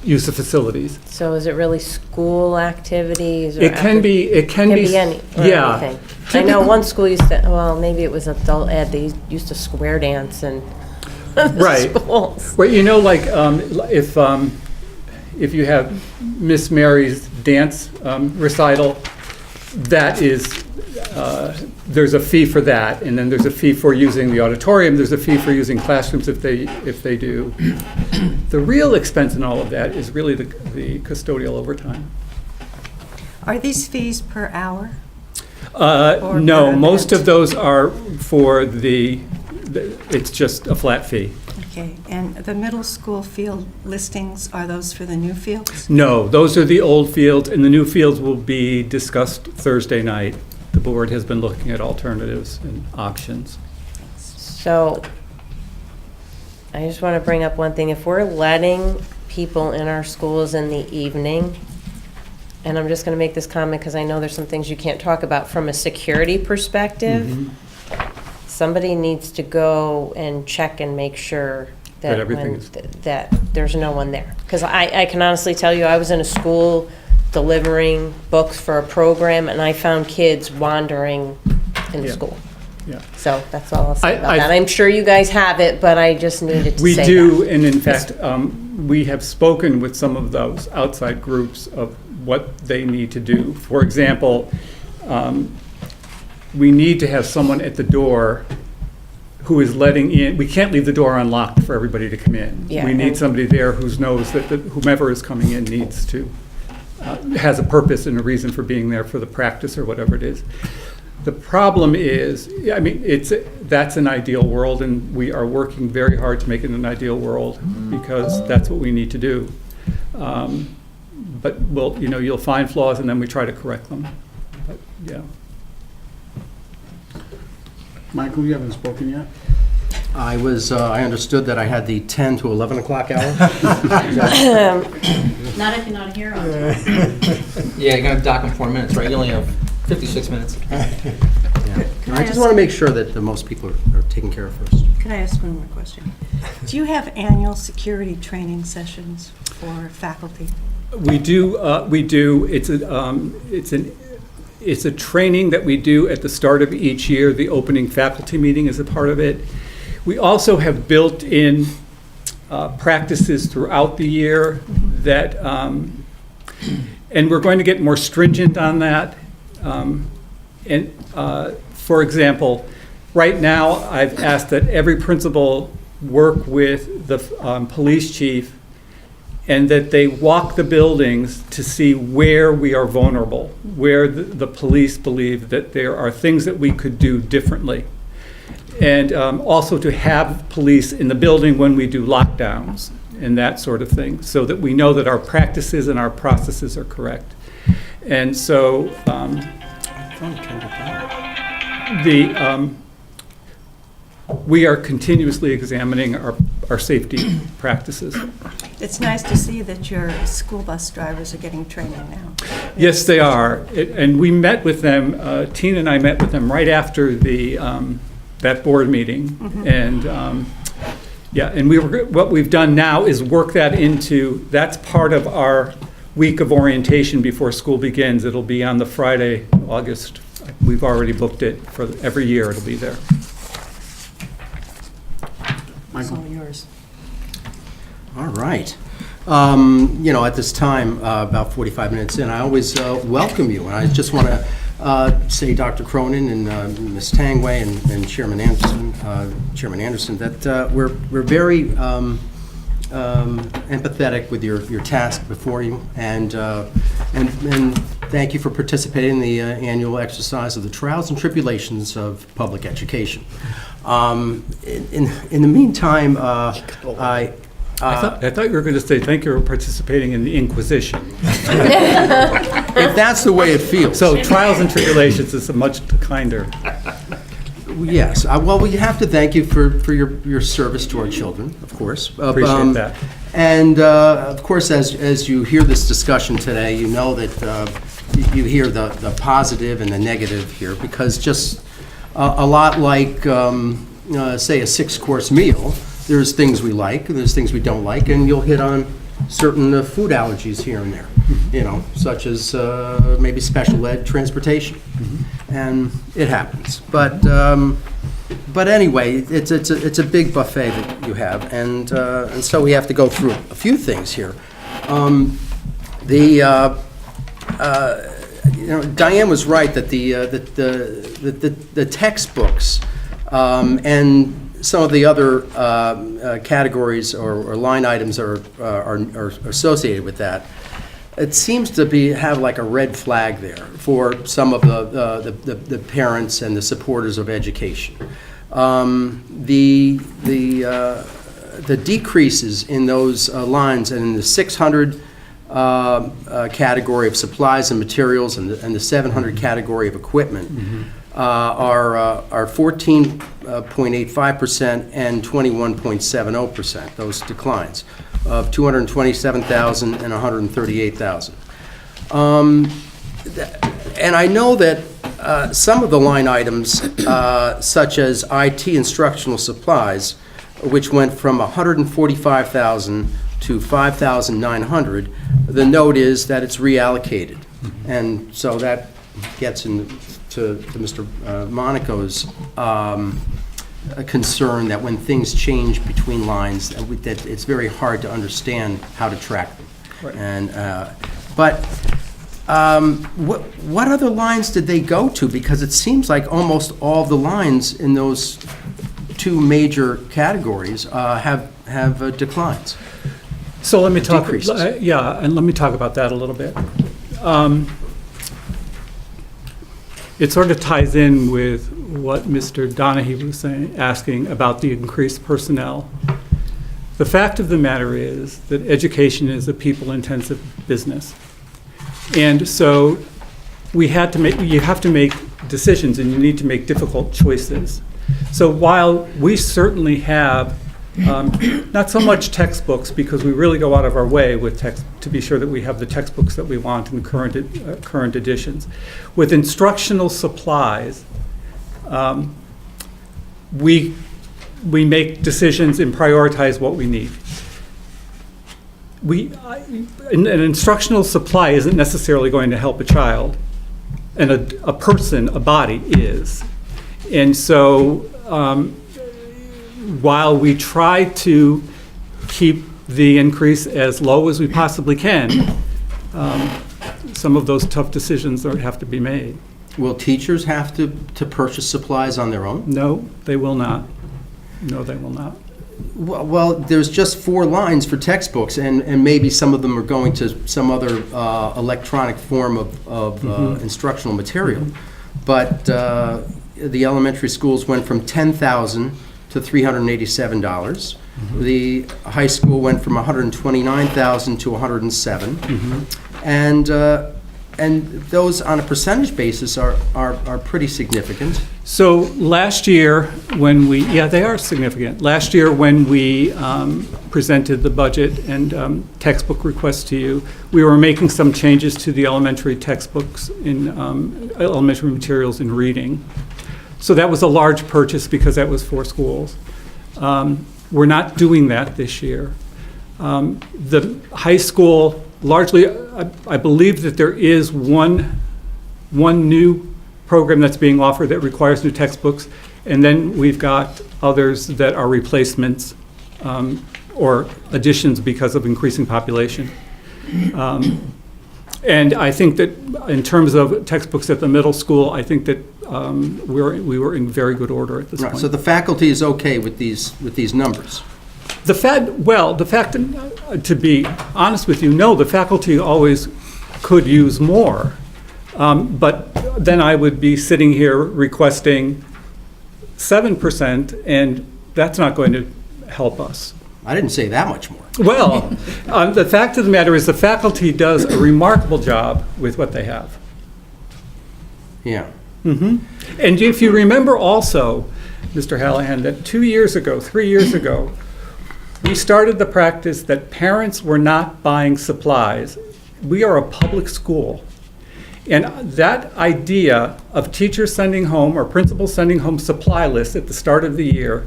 use of facilities. So is it really school activities? Or It can be any, or yeah. anything? I know one school used to, well, maybe it was adult ed, they used to square dance and Right. schools. Well, like if you have Miss Mary's dance recital, that is, there's a fee for that, and then there's a fee for using the auditorium, there's a fee for using classrooms if they do. The real expense in all of that is really the custodial overtime. Are these fees per hour? No, per most event? of those are for it's just a flat fee. Okay, and the middle school field listings, are those for the new fields? No, those are the old fields, and the new fields will be discussed Thursday night. The board has been looking at alternatives and options. So, I just want to bring up one thing. If we're letting people in our schools in the evening, and I'm just going to make this comment because I know there's some things you can't talk about, from a security perspective, somebody needs to go and check and make sure That that everything when, is- that there's no one there. Because I can honestly tell you, I was in a school delivering books for a program, and I found kids wandering in the Yeah. school. Yeah. So that's all I'll say I- about that. I'm sure you guys have it, but I just needed to We say do, that. and in fact, we have spoken with some of those outside groups of what they need to do. For example, we need to have someone at the door who is letting in, we can't leave the door unlocked for everybody to come in. Yeah, We need and- somebody there who knows that whomever is coming in needs to, has a purpose and a reason for being there for the practice or whatever it is. The problem is, I mean, that's an ideal world, and we are working very hard to make it an ideal world, because that's what we need to do. But you'll find flaws, and then we try to correct them. But, yeah. Michael, you haven't spoken yet? I understood that I had the 10 to 11 o'clock hour. Not if you're not here on time. Yeah, you're gonna dock in 4 minutes, right? You only have 56 minutes. I just want to make sure that the most people are taken care of first. Could I ask one more question? Do you have annual security training sessions for faculty? We do. It's a training that we do at the start of each year. The opening faculty meeting is a part of it. We also have built-in practices throughout the year that, and we're going to get more stringent on that. For example, right now, I've asked that every principal work with the police chief, and that they walk the buildings to see where we are vulnerable, where the police believe that there are things that we could do differently. And also to have police in the building when we do lockdowns and that sort of thing, so that we know that our practices and our processes are correct. And so we are continuously examining our safety practices. It's nice to see that your school bus drivers are getting training now. Yes, they are. And we met with them, Tina and I met with them right after that board meeting. And, and what we've done now is work that into, that's part of our week of orientation before school begins. It'll be on the Friday, August. We've already booked it for every year, it'll be there. It's all yours. All right. At this time, about 45 minutes in, I always welcome you. And I just want to say, Dr. Cronin and Ms. Tangway and Chairman Anderson, that we're very empathetic with your task before you, and thank you for participating in the annual exercise of the trials and tribulations of public education. In the meantime, I thought you were going to say, thank you for participating in the Inquisition. if that's the way it feels. So trials and tribulations is a much kinder. Yes. Well, we have to thank you for your service to our children, of course. Appreciate that. And, of course, as you hear this discussion today, you know that you hear the positive and the negative here, because just a lot like, say, a 6-course meal, there's things we like, and there's things we don't like, and you'll hit on certain food allergies here and there, such as maybe special ed transportation. And it happens. But anyway, it's a big buffet that you have, and so we have to go through a few things here. Diane was right that the textbooks and some of the other categories or line items are associated with that. It seems to have like a red flag there for some of the parents and the supporters of education. The decreases in those lines, and in the 600 category of supplies and materials and the 700 category of equipment are 14.85% and 21.70%, those declines of 227,000 and 138,000. And I know that some of the line items, such as IT instructional supplies, which went from $145,000 to $5,900, the note is that it's reallocated. And so that gets into Mr. Monaco's concern that when things change between lines, that it's very hard to understand how to track them. And, what other lines did they go to? Because it seems like almost all the lines in those two major categories have declines. So let me talk, Decreases. and let me talk about that a little bit. It sort of ties in with what Mr. Donahue was asking about the increased personnel. The fact of the matter is that education is a people-intensive business. And so you have to make decisions, and you need to make difficult choices. So while we certainly have not so much textbooks, because we really go out of our way with to be sure that we have the textbooks that we want in the current editions. With instructional supplies, we make decisions and prioritize what we need. An instructional supply isn't necessarily going to help a child, and a person, a body, is. And so while we try to keep the increase as low as we possibly can, some of those tough decisions have to be made. Will teachers have to purchase supplies on their own? No, they will not. No, they will not. Well, there's just 4 lines for textbooks, and maybe some of them are going to some other electronic form of instructional material. But the elementary schools went from $10,000 to $387. The high school went from $129,000 to $107. And those, on a percentage basis, are pretty significant. So last year, when they are significant. Last year, when we presented the budget and textbook requests to you, we were making some changes to the elementary textbooks in elementary materials in reading. So that was a large purchase because that was 4 schools. We're not doing that this year. The high school, largely, I believe that there is one new program that's being offered that requires new textbooks, and then we've got others that are replacements or additions because of increasing population. And I think that in terms of textbooks at the middle school, I think that we were in very good order at this Right, point. so the faculty is okay with these numbers? The fact, to be honest with you, no, the faculty always could use more. But then I would be sitting here requesting 7%, and that's not going to help us. I didn't say that much more. Well, the fact of the matter is the faculty does a remarkable job with what they have. Yeah. And if you remember also, Mr. Hallahan, that 3 years ago, we started the practice that parents were not buying supplies. We are a public school. And that idea of teachers sending home or principals sending home supply lists at the start of the year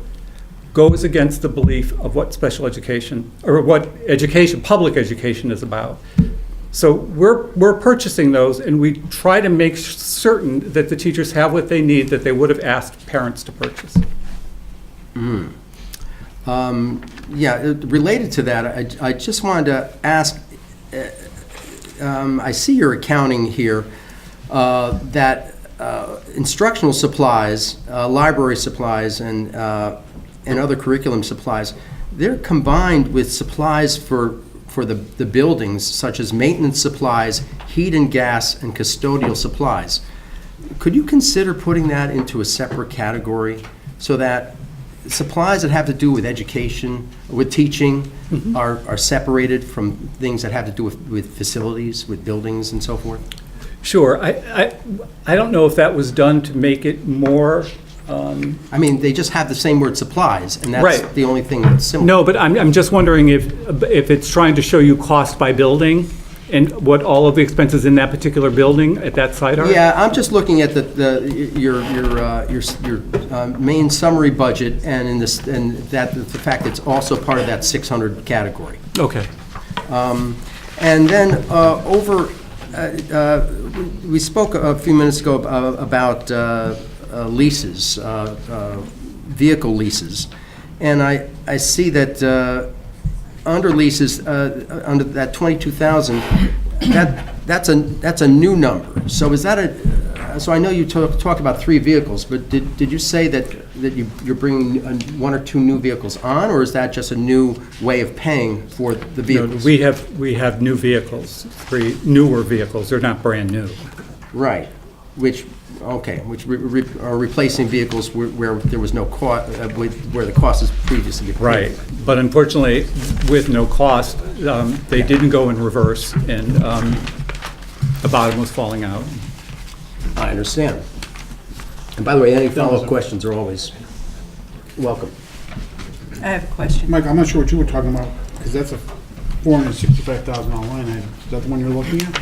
goes against the belief of what special education, or what education, public education is about. So we're purchasing those, and we try to make certain that the teachers have what they need that they would have asked parents to purchase. Related to that, I just wanted to ask, I see your accounting here, that instructional supplies, library supplies, and other curriculum supplies, they're combined with supplies for the buildings, such as maintenance supplies, heat and gas, and custodial supplies. Could you consider putting that into a separate category so that supplies that have to do with education, with teaching, are separated from things that have to do with facilities, with buildings, and so forth? Sure. I don't know if that was done to make it more. I mean, they just have the same word supplies, and that's Right. the only thing that's similar. No, but I'm just wondering if it's trying to show you cost by building, And what all of the expenses in that particular building at that site are? Yeah, I'm just looking at your main summary budget, and in this, and that, the fact it's also part of that 600 category. Okay. And then we spoke a few minutes ago about leases, vehicle leases. And I see that under leases, under that 22,000, that's a new number. So is that so I know you talked about 3 vehicles, but did you say that you're bringing 1 or 2 new vehicles on, or is that just a new way of paying for the No, vehicles? we have new vehicles, 3 newer vehicles. They're not brand new. Right, which are replacing vehicles where there was no cost, where the cost is previously paid. Right. But unfortunately, with no cost, they didn't go in reverse, and the bottom was falling out. I understand. And by the way, any follow-up questions are always welcome. I have a question. Mike, I'm not sure what you were talking about, because that's a $465,000 line item. Is that the one you're looking at?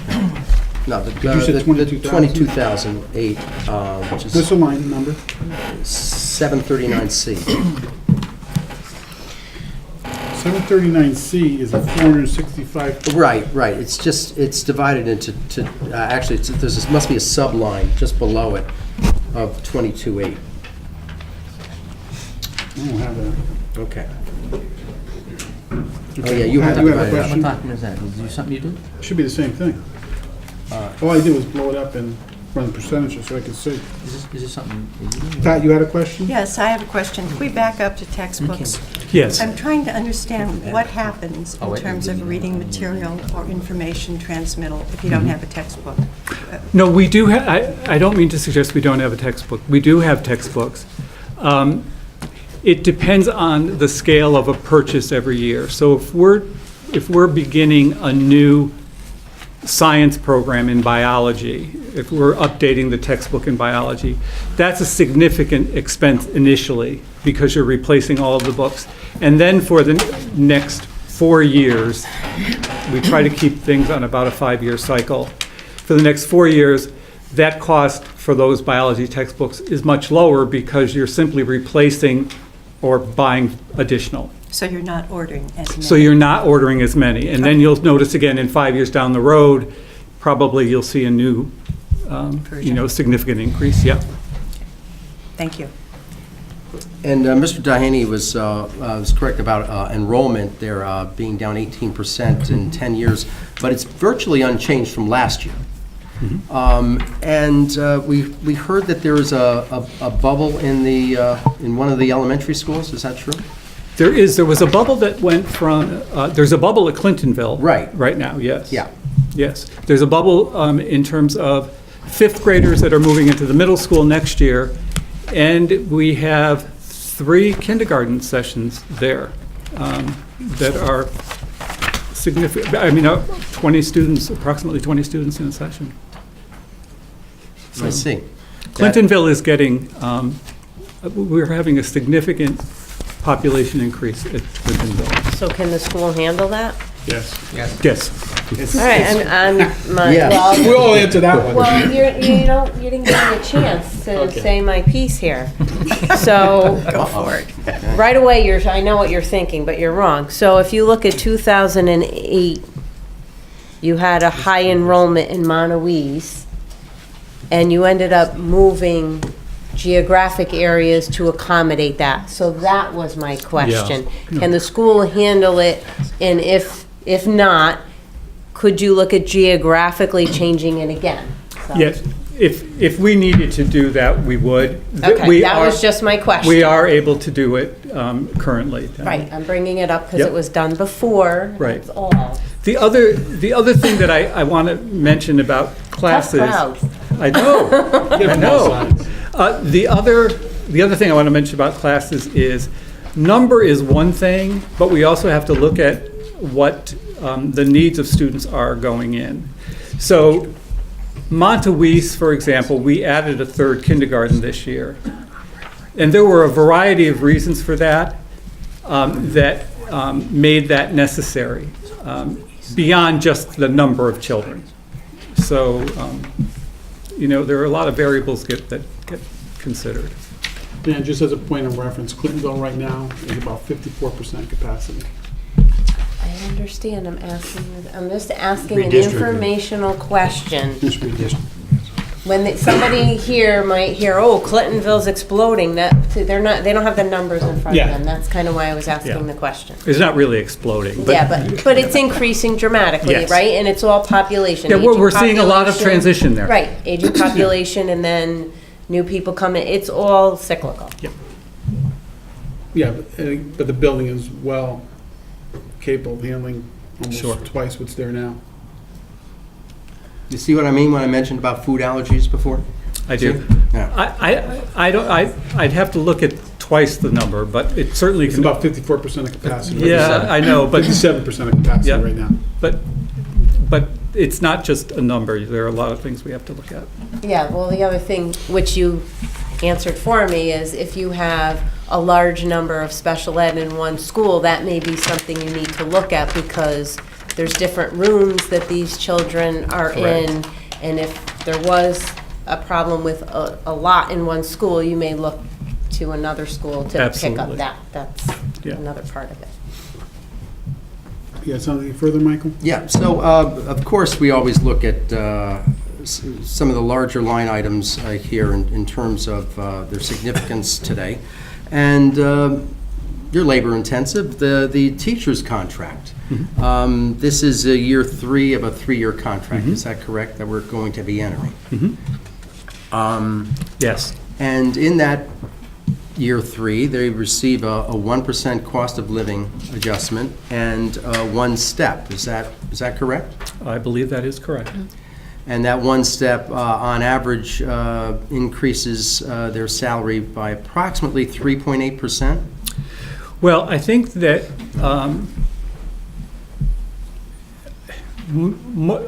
No, you say the 22,008, which What's is the line number? 739C. 739C is a 465. Right. It's just, it's divided into, actually, must be a sub-line just below it of 22.8. I don't have that. Okay. Oh, yeah, you had that You have a divided up. question? What document is that? Is there something you do? Should be the same thing. All I did was blow it up and run the percentages so I could see. Is this something you do? Pat, you had a question? Yes, I have a question. Can we back up to textbooks? Yes. I'm trying to understand what happens Oh, in wait, terms you of mean- reading material or information transmittal if you don't have a textbook. No, we do have, I don't mean to suggest we don't have a textbook. We do have textbooks. It depends on the scale of a purchase every year. So if we're beginning a new science program in biology, if we're updating the textbook in biology, that's a significant expense initially because you're replacing all of the books. And then for the next 4 years, we try to keep things on about a 5-year cycle. For the next 4 years, that cost for those biology textbooks is much lower because you're simply replacing or buying additional. So you're not ordering as many. So you're not ordering as many. And then you'll notice again in 5 years down the road, probably you'll see a new, significant increase, yeah. Thank you. And Mr. Dahaney was correct about enrollment there being down 18% in 10 years, but it's virtually unchanged from last year. And we heard that there was a bubble in one of the elementary schools. Is that true? There was a bubble that went from, there's a bubble at Clintonville. Right. Right now, yes. Yeah. Yes. There's a bubble in terms of 5th graders that are moving into the middle school next year, and we have 3 kindergarten sessions there that are significant. 20 students, approximately 20 students in a session. I see. Clintonville is getting, we're having a significant population increase at Clintonville. So can the school handle that? Yes. Yes. All right, Yeah. well, We all answer that one. well, you didn't give me a chance to say my piece here. So. Go for it. Right away, I know what you're thinking, but you're wrong. So if you look at 2008, you had a high enrollment in Montauk, and you ended up moving geographic areas to accommodate that. So that was my question. Yeah. Can the school handle it? And if not, could you look at geographically changing it again? So- Yes, if we needed to do that, we would. Okay, that was just my question. We are able to do it currently. Right, I'm bringing it up because Yep. it was done before. Right. That's all. The other thing that I want to mention about classes. Tough crowd. I know, I know. The other thing I want to mention about classes is number is one thing, but we also have to look at what the needs of students are going in. So Montauk, for example, we added a 3rd kindergarten this year. And there were a variety of reasons for that that made that necessary. beyond just the number of children. So, there are a lot of variables that get considered. Dan, just as a point of reference, Clintonville right now is about 54% capacity. I understand, I'm just asking an Redistricting. informational question. Just redistrict. When somebody here might hear, oh, Clintonville's exploding, they don't have the numbers in front of Yeah. them. That's kind of why I was Yeah. asking the question. It's not really exploding, but. Yeah, but it's increasing dramatically, Yes. right? And it's all population. Yeah, aging we're seeing a lot of population. transition there. Right, aging population and then new people coming, it's all cyclical. Yeah, but the building is well capable of handling Sure. almost twice what's there now. You see what I mean when I mentioned about food allergies before? I do. Yeah. I'd have to look at twice the number, but it certainly It's can. about 54% of capacity. Yeah, I know, but, 57% of capacity Yeah. right now. but it's not just a number. There are a lot of things we have to look at. Yeah, well, the other thing, which you answered for me, is if you have a large number of special ed in one school, that may be something you need to look at because there's different rooms that these children are in. And if there was a problem with a lot in one school, you may look to another school to pick Absolutely. up that. That's Yeah. another part of it. You got something further, Michael? Yeah, so of course, we always look at some of the larger line items here in terms of their significance today. And you're labor intensive, the teacher's contract. This is year 3 of a 3-year contract, is that correct, that we're going to be entering? Yes. And in that year 3, they receive a 1% cost of living adjustment and one step. Is that correct? I believe that is correct. And that one step, on average, increases their salary by approximately 3.8%? Well, I think that,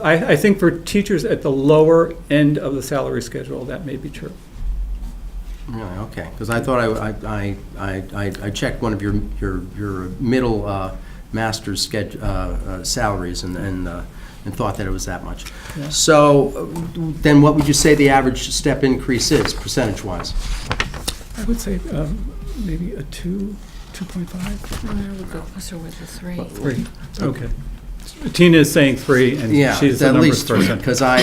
I think for teachers at the lower end of the salary schedule, that may be true. Really, okay, because I thought I checked one of your middle master's salaries and thought that it was that much. Yeah. So then what would you say the average step increase is, percentage-wise? I would say maybe a 2.5? I would go closer with the 3. 3, okay. Tina is saying 3, and Yeah, she's it's the at numbers least 3, person. because I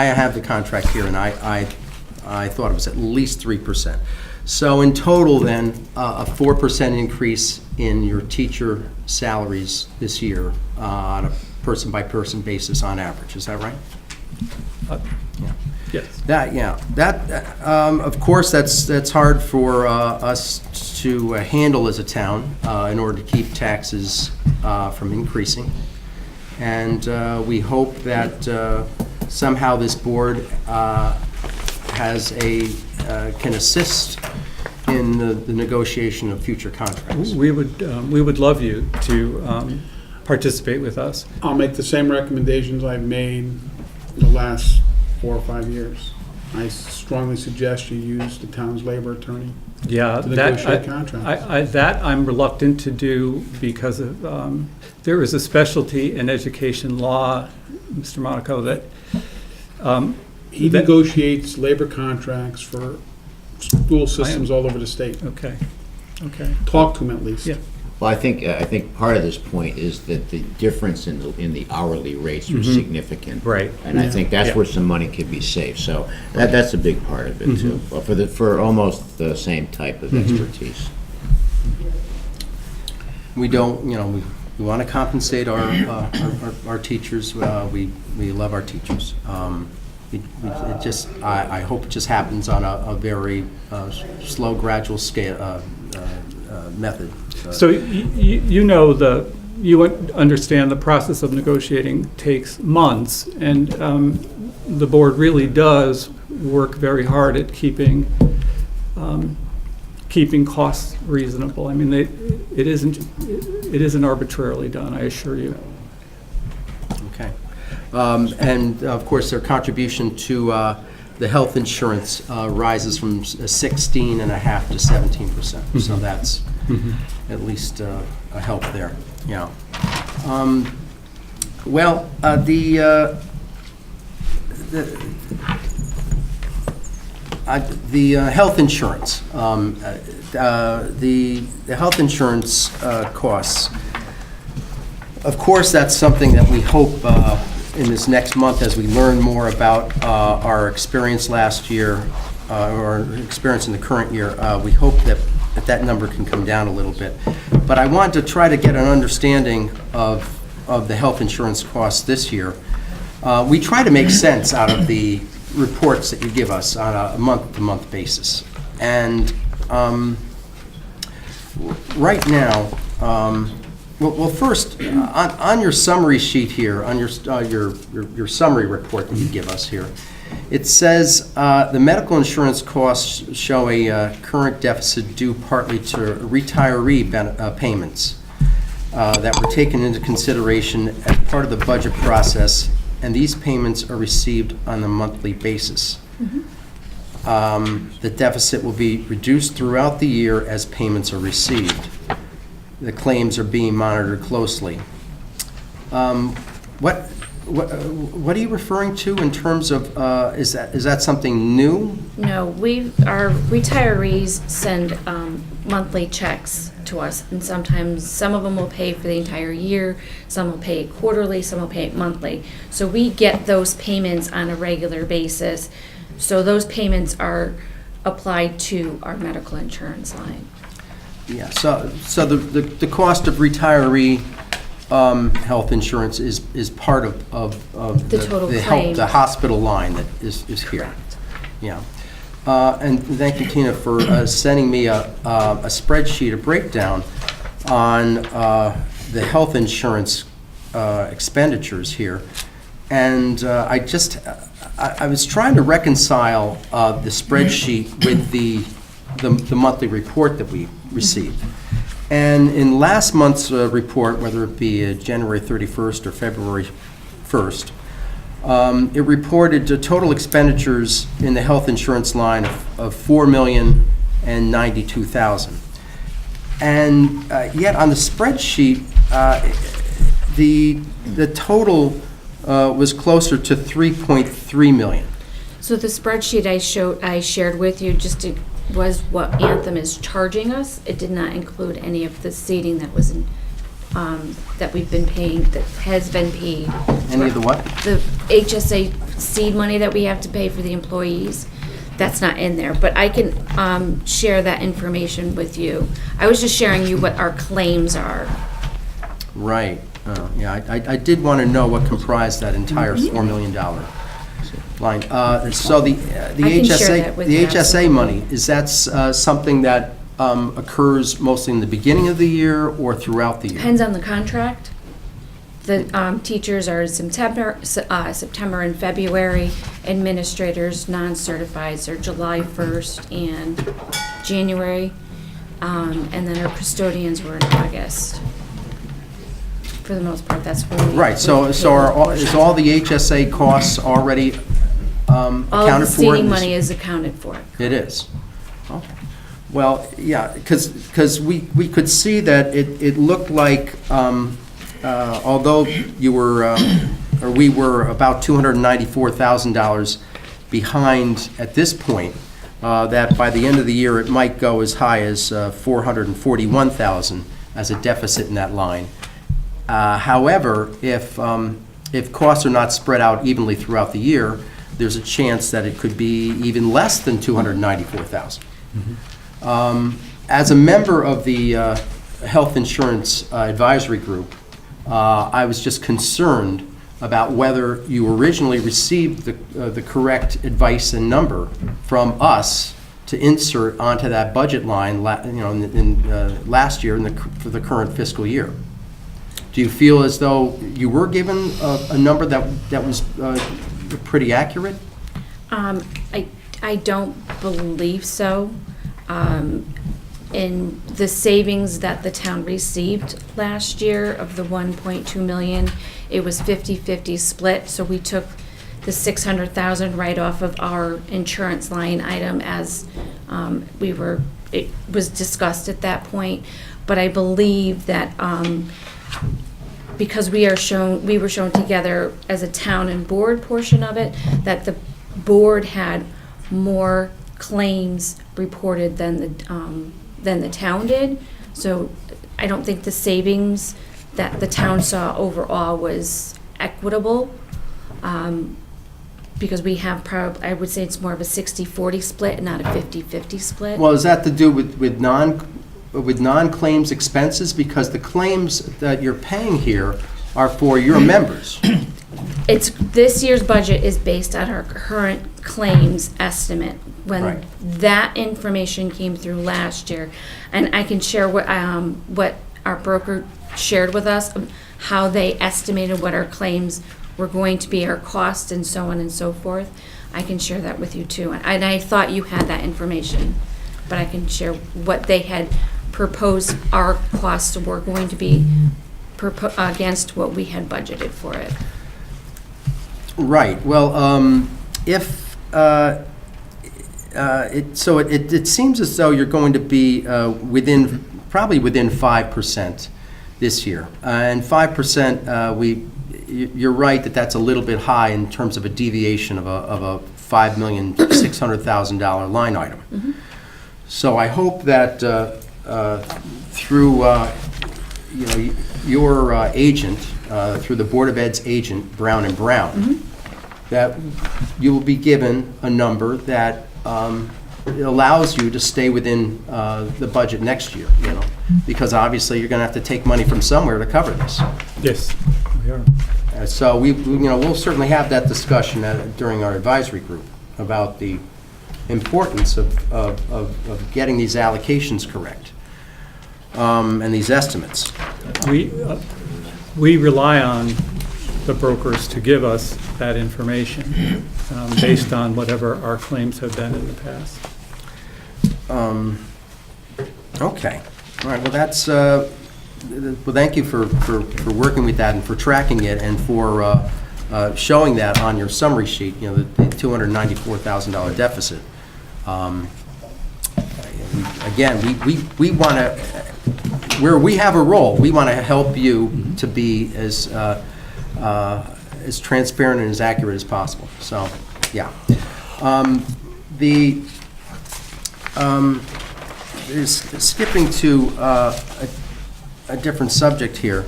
have the contract here, and I thought it was at least 3%. So in total, then, a 4% increase in your teacher salaries this year on a person-by-person basis on average. Is that right? Yes. Of course, that's hard for us to handle as a town in order to keep taxes from increasing. And we hope that somehow this board can assist in the negotiation of future contracts. We would love you to participate with us. I'll make the same recommendations I've made in the last 4 or 5 years. I strongly suggest you use the town's labor attorney Yeah, to that, negotiate contracts. that I'm reluctant to do because of, there is a specialty in education law, Mr. Monaco, that. He that- negotiates labor contracts for school systems all over the state. Okay, okay. Talk to him at least. Yeah. Well, I think part of this point is that the difference in the hourly rates are significant. Right. And I think that's Yeah. where some money could be saved. So that's a big part of it too, for almost the same type of expertise. We don't, we want to compensate our teachers. We love our teachers. I hope it just happens on a very slow, gradual scale method. So you understand the process of negotiating takes months, and the board really does work very hard at keeping costs reasonable. I mean, it isn't arbitrarily done, I assure you. Okay. And of course, their contribution to the health insurance rises from 16.5% to 17%. So that's at least a help there. Yeah. Well, the health insurance, the health insurance costs, of course, that's something that we hope in this next month, as we learn more about our experience last year, or our experience in the current year, we hope that that number can come down a little bit. But I want to try to get an understanding of the health insurance costs this year. We try to make sense out of the reports that you give us on a month-to-month basis. And right now, well, first, on your summary sheet here, on your summary report that you give us here, it says the medical insurance costs show a current deficit due partly to retiree payments that were taken into consideration as part of the budget process, and these payments are received on a monthly basis. The deficit will be reduced throughout the year as payments are received. The claims are being monitored closely. What are you referring to in terms of, is that something new? No, our retirees send monthly checks to us, and sometimes some of them will pay for the entire year, some will pay it quarterly, some will pay it monthly. So we get those payments on a regular basis. So those payments are applied to our medical insurance line. Yeah, so the cost of retiree health insurance is part of The total claim. the hospital line that is here. Correct. Yeah. And thank you, Tina, for sending me a spreadsheet, a breakdown on the health insurance expenditures here. And I was trying to reconcile the spreadsheet with the monthly report that we received. And in last month's report, whether it be January 31st or February 1st, it reported total expenditures in the health insurance line of $4,092,000. And yet on the spreadsheet, the total was closer to $3.3 million. So the spreadsheet I shared with you was what Anthem is charging us. It did not include any of the seating that was that we've been paying, that has been paid. Any of the what? The HSA seed money that we have to pay for the employees, that's not in there. But I can share that information with you. I was just sharing you what our claims are. Right. Yeah, I did want to know what comprised that entire $4 million line. So the I can share that with you, HSA money, is that something that occurs mostly in the beginning of the year or throughout the year? Depends on the contract. The teachers are in September and February. Administrators, non-certifieds are July 1st and January. And then our custodians were in August. For the most part, that's when we... Right, so is all the HSA costs already accounted for? All of the seating money is accounted for. It is? Okay. Well, yeah, because we could see that it looked like, although you were, or we were about $294,000 behind at this point, that by the end of the year, it might go as high as $441,000 as a deficit in that line. However, if costs are not spread out evenly throughout the year, there's a chance that it could be even less than $294,000. As a member of the Health Insurance Advisory Group, I was just concerned about whether you originally received the correct advice and number from us to insert onto that budget line, last year for the current fiscal year. Do you feel as though you were given a number that was pretty accurate? I don't believe so. In the savings that the town received last year of the 1.2 million, it was 50-50 split. So we took the 600,000 right off of our insurance line item as it was discussed at that point. But I believe that because we were shown together as a town and board portion of it, that the board had more claims reported than the town did. So I don't think the savings that the town saw overall was equitable. Because we have I would say it's more of a 60-40 split and not a 50-50 split. Well, is that to do with non-claims expenses? Because the claims that you're paying here are for your members. This year's budget is based on our current claims estimate. When Right. that information came through last year, and I can share what our broker shared with us, how they estimated what our claims were going to be, our costs and so on and so forth. I can share that with you too. And I thought you had that information, but I can share what they had proposed our costs were going to be against what we had budgeted for it. Right, well, it seems as though you're going to be probably within 5% this year. And 5%, you're right that that's a little bit high in terms of a deviation of a $5,600,000 line item. Mm-hmm. So I hope that through your agent, through the Board of Ed's agent, Brown and Brown, Mm-hmm. that you will be given a number that allows you to stay within the budget next year, because obviously you're going to have to take money from somewhere to cover this. Yes, we are. So we'll certainly have that discussion during our advisory group about the importance of getting these allocations correct and these estimates. We rely on the brokers to give us that information based on whatever our claims have been in the past. Okay. All right. Well, that's. Well, thank you for working with that and for tracking it and for showing that on your summary sheet. The $294,000 deficit. Again, we want to, where we have a role, we want to help you to be as transparent and as accurate as possible. So, yeah. Skipping to a different subject here.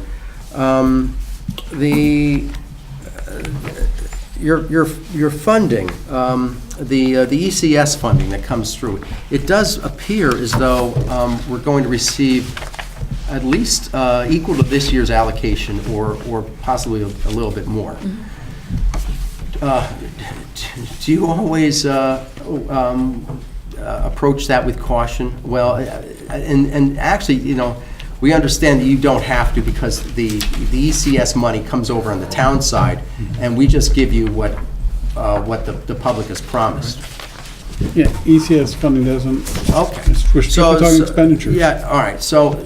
Your funding, the ECS funding that comes through, it does appear as though we're going to receive at least equal to this year's allocation, or possibly a little bit more. Do you always approach that with caution? Well, and actually, we understand that you don't have to, because the ECS money comes over on the town side, and we just give you what the public has promised. Yeah, ECS funding doesn't, Okay. we're strictly talking expenditures. Yeah, all right, so,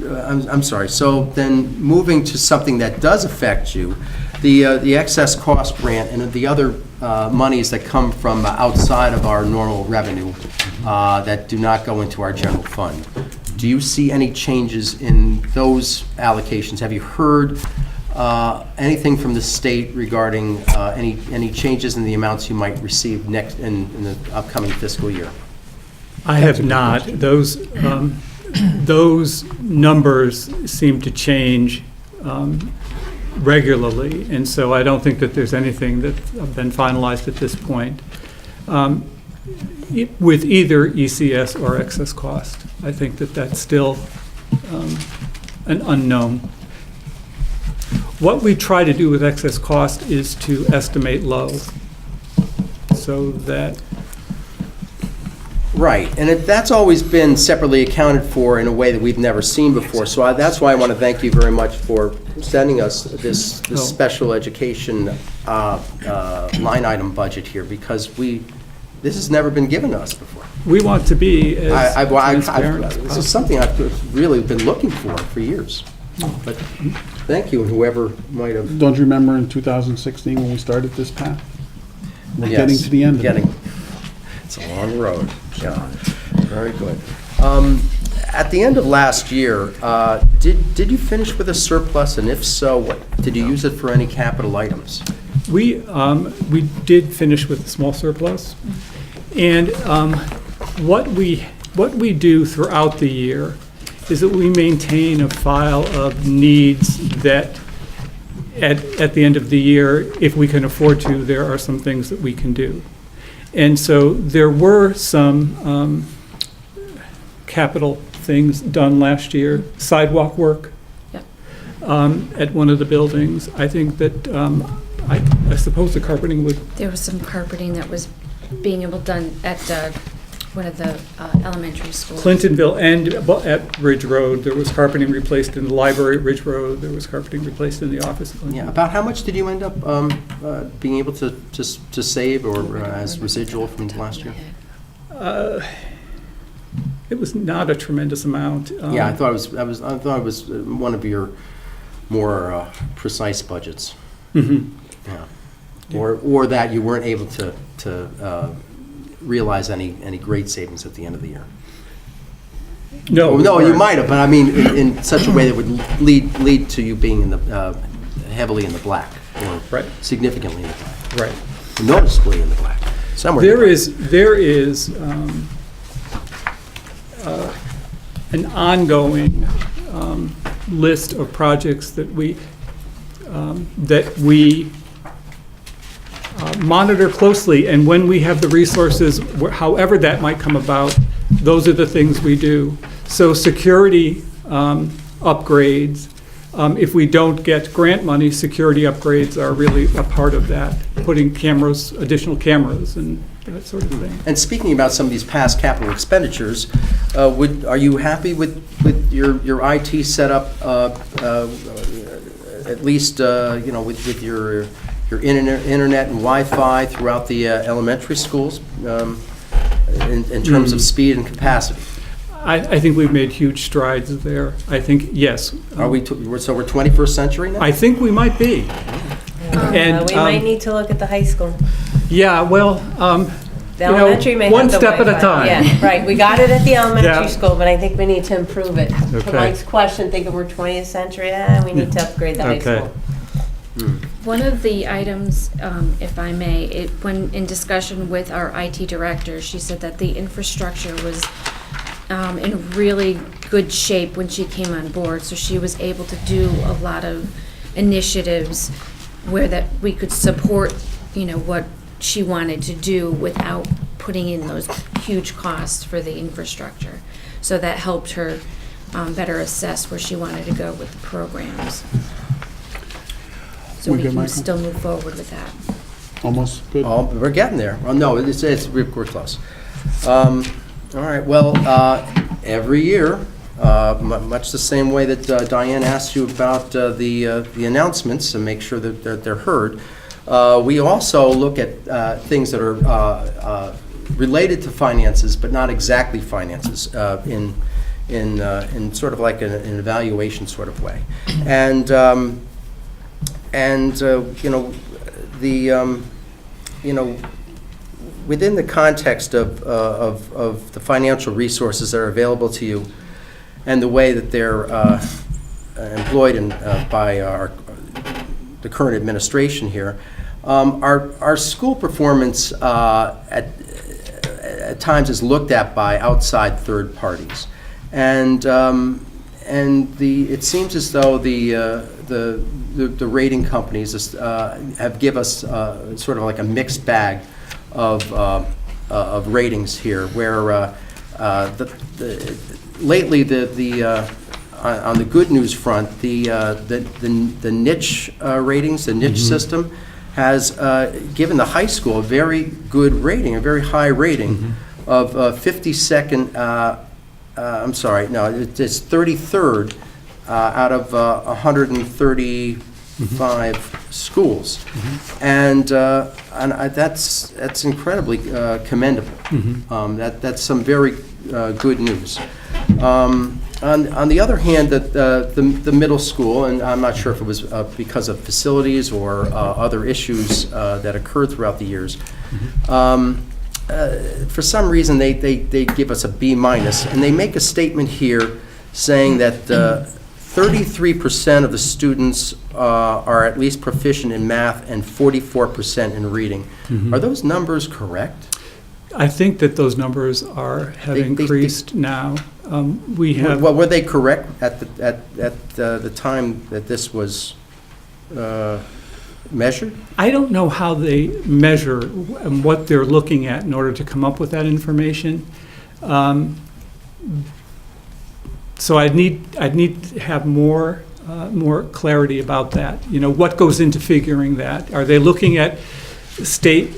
I'm sorry, so then moving to something that does affect you, the excess cost grant and the other monies that come from outside of our normal revenue that do not go into our general fund. Do you see any changes in those allocations? Have you heard anything from the state regarding any changes in the amounts you might receive next in the upcoming fiscal year? I have not. Those numbers seem to change regularly, and so I don't think that there's anything that's been finalized at this point with either ECS or excess cost. I think that that's still an unknown. What we try to do with excess cost is to estimate low, so that. Right, and that's always been separately accounted for in a way that we've never seen before. So that's why I want to thank you very much for sending us this special education line item budget here, because this has never been given to us before. We want to be as transparent as This is possible. something I've really been looking for years. But thank you, and whoever might have. Don't you remember in 2016 when we started this path? We're getting Yes, to the end of it. It's a long road. Yeah, very good. At the end of last year, did you finish with a surplus, and if so, did you use it for any capital items? We did finish with a small surplus. And what we do throughout the year is that we maintain a file of needs that at the end of the year, if we can afford to, there are some things that we can do. And so there were some capital things done last year, sidewalk work Yep. at one of the buildings. I think that, I suppose the carpeting would, There was some carpeting that was being able done at one of the elementary schools. Clintonville and at Ridge Road, there was carpeting replaced in the library at Ridge Road, there was carpeting replaced in the office at Clintonville. Yeah, about how much did you end up being able to save or as residual from last year? It was not a tremendous amount. Yeah, I thought it was one of your more precise budgets. Mhm. Yeah. Or that you weren't able to realize any great savings at the end of the year. No. Oh, no, you might have, but I mean, in such a way that would lead to you being in the heavily in the black, or Right. significantly in the black, Right. noticeably in the black. Somewhere in the black. There is an ongoing list of projects that we monitor closely, and when we have the resources, however that might come about, those are the things we do. So security upgrades, if we don't get grant money, security upgrades are really a part of that, putting cameras, additional cameras and that sort of thing. And speaking about some of these past capital expenditures, are you happy with your IT setup, at least, with your internet and Wi-Fi throughout the elementary schools, in terms of speed and capacity? I think we've made huge strides there. I think, yes. Are we, so we're 21st century now? I think we might be. And, We might need to look at the high school. Yeah, well, The elementary may have one the step at a Wi-Fi. time. Yeah, right, we got it at the Yeah. elementary school, but I think we need to improve it. To Okay. Mike's question, thinking we're 20th century, we need to upgrade the high Okay. school. One of the items, if I may, when in discussion with our IT director, she said that the infrastructure was in really good shape when she came on board, so she was able to do a lot of initiatives where that we could support, what she wanted to do without putting in those huge costs for the infrastructure. So that helped her better assess where she wanted to go with the programs. So We we good, can Michael? still move forward with that. Almost good. Oh, we're getting there. Oh, no, we're close. All right, well, every year, much the same way that Diane asked you about the announcements and make sure that they're heard, we also look at things that are related to finances, but not exactly finances, in sort of like an evaluation sort of way. And within the context of the financial resources that are available to you and the way that they're employed by the current administration here, our school performance at times is looked at by outside third parties. And it seems as though the rating companies have given us sort of like a mixed bag of ratings here, where lately on the good news front, the niche ratings, the niche system, has given the high school a very good rating, a very high rating of 52nd. I'm sorry, no, it's 33rd out of 135 schools, and that's incredibly commendable. That's some very good news. On the other hand, the middle school, and I'm not sure if it was because of facilities or other issues that occurred throughout the years, for some reason, they give us a B minus, and they make a statement here saying that 33% of the students are at least proficient in math and 44% in reading. Are those numbers correct? I think that those numbers have They- increased now. We have. Well, were they correct at the time that this was measured? I don't know how they measure and what they're looking at in order to come up with that information. So I'd need to have more clarity about that. You know, what goes into figuring that? Are they looking at state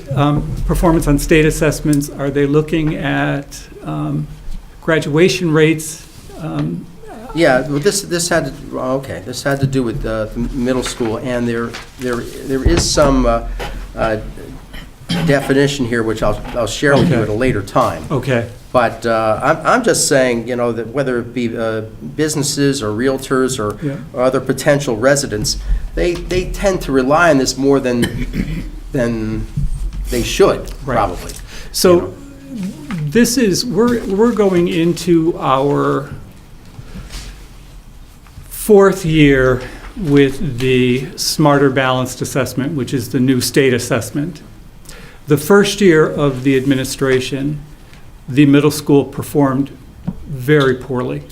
performance on state assessments? Are they looking at graduation rates? Yeah, well, this had to do with the middle school, and there is some definition here, which I'll share with you Okay. at a later time. Okay. But I'm just saying, you know, that whether it be businesses or realtors or other potential residents, they tend to rely on this more than they should, Right. probably. So this is, we're going into our fourth year with the Smarter Balanced Assessment, which is the new state assessment. The first year of the administration, the middle school performed very poorly.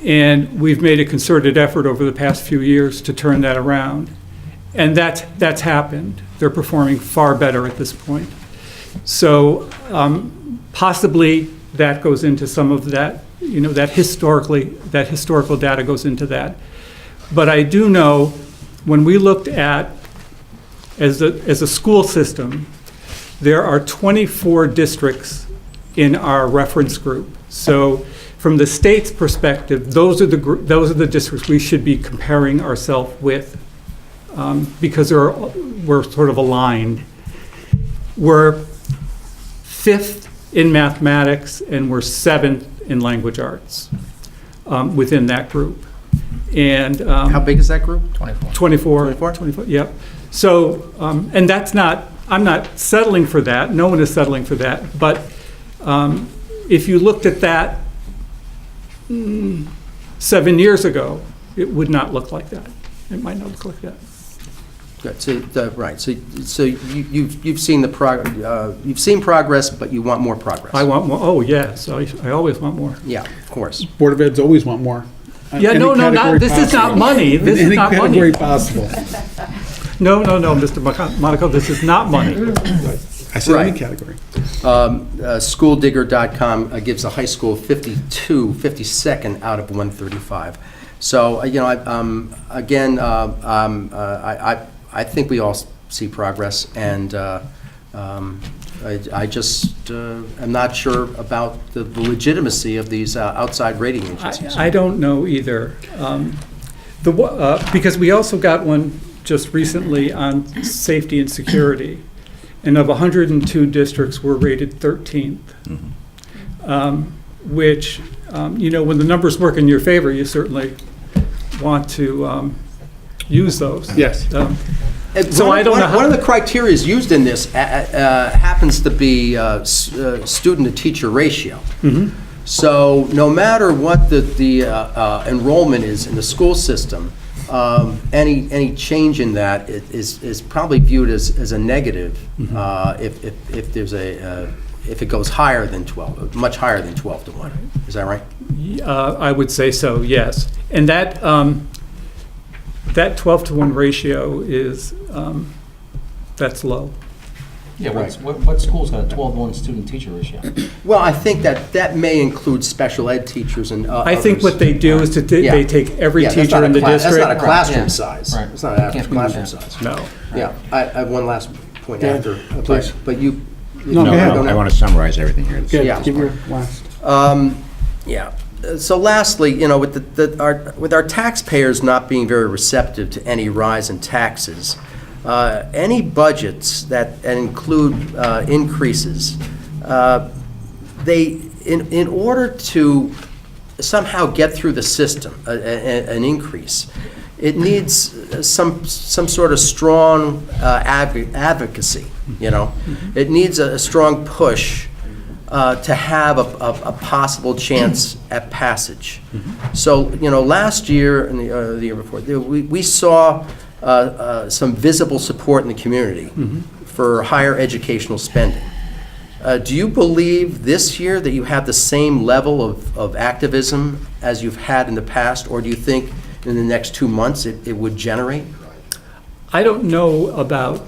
And we've made a concerted effort over the past few years to turn that around. And that's happened. They're performing far better at this point. So possibly that goes into some of that, you know, that historical data goes into that. But I do know when we looked at, as a school system, there are 24 districts in our reference group. So from the state's perspective, those are the districts we should be comparing ourselves with, because we're sort of aligned. We're 5th in mathematics, and we're 7th in language arts within that group. And How big is that group? 24. 24? Yep. So, and I'm not settling for that. No one is settling for that. But if you looked at that 7 years ago, it would not look like that. It might not look like that. Good. So, right. So you've seen you've seen progress, but you want more progress. I want more. Oh, yes. I always want more. Yeah, of course. Board of Eds always want more. Yeah, Any no, category this is not possible. money. This is not Any category money. possible. No, Mr. Monaco, this is not money. I said any Right. category. Schooldigger.com gives a high school 52nd out of 135. So, you know, I think we all see progress, and I just am not sure about the legitimacy of these outside rating agencies. I don't know either. Because we also got one just recently on safety and security, and of 102 districts, we're rated 13th. Which, you know, when the numbers work in your favor, you certainly want to use those. Yes. So I don't know how. One of the criteria used in this happens to be student-to-teacher ratio. So no matter what the enrollment is in the school system, any change in that is probably viewed as a negative if there's if it goes higher than 12, much higher than 12 to 1. Is that right? I would say so, yes. And that 12 to 1 ratio is, that's low. Yeah, what school's got a 12-1 student-teacher ratio? Well, I think that may include special ed teachers and I think others. what they do is they take every that's teacher not a in the class- district. That's not a classroom Yeah. size. Right. It's not an average Can't be classroom that. size. No. Yeah, I have one last point Yeah, after, please. but you. No, go I ahead. don't I know. want to summarize everything here. Good, Yeah. give your last. Yeah. So lastly, you know, with our taxpayers not being very receptive to any rise in taxes, any budgets that include increases, in order to somehow get through the system, an increase, it needs some sort of strong advocacy, you know? It needs a strong push to have a possible chance at passage. So, you know, last year and the year before, we saw some visible support in the community for higher educational spending. Do you believe this year that you have the same level of activism as you've had in the past, or do you think in the next 2 months it would generate? I don't know about,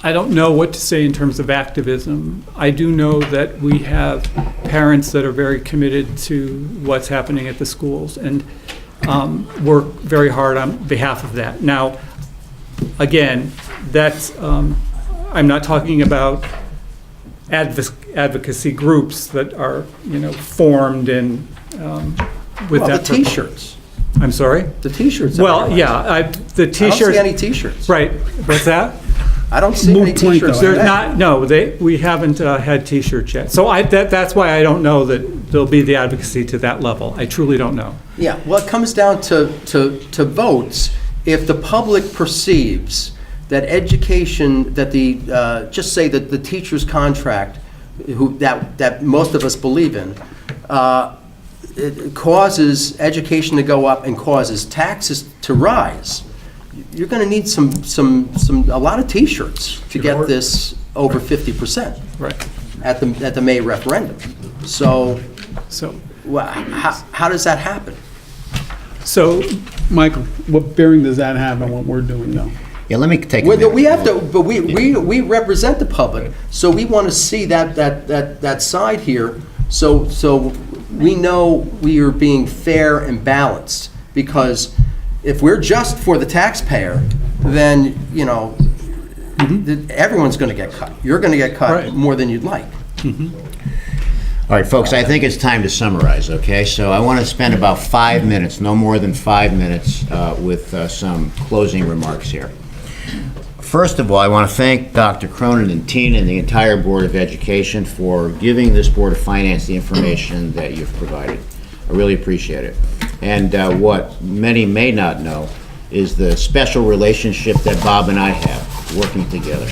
I don't know what to say in terms of activism. I do know that we have parents that are very committed to what's happening at the schools and work very hard on behalf of that. Now, again, that's, I'm not talking about advocacy groups that are, you know, formed and with Well, that. the T-shirts. I'm sorry? The T-shirts. Well, yeah, the I don't T-shirts. see any T-shirts. Right, what's that? I don't see any Moot point, T-shirts. though. They're not, no, we haven't had T-shirts yet. So that's why I don't know that there'll be the advocacy to that level. I truly don't know. Yeah, well, it comes down to votes. If the public perceives that education, that just say that the teacher's contract, that most of us believe in, it causes education to go up and causes taxes to rise, you're going to need a lot of T-shirts to get this over 50%. Right. At the May referendum. So, So, how does that happen? so Michael, what bearing does that have on what we're doing, though? Yeah, let me take a Well, minute. we have to, but we represent the public, so we want to see that side here, so we know we are being fair and balanced, because if we're just for the taxpayer, then, you know, everyone's going to get cut. You're going to get cut Right. more than you'd like. All right, folks, I think it's time to summarize, okay? So I want to spend about 5 minutes, no more than 5 minutes, with some closing remarks here. First of all, I want to thank Dr. Cronin and Tina and the entire Board of Education for giving this Board of Finance the information that you've provided. I really appreciate it. And what many may not know is the special relationship that Bob and I have working together.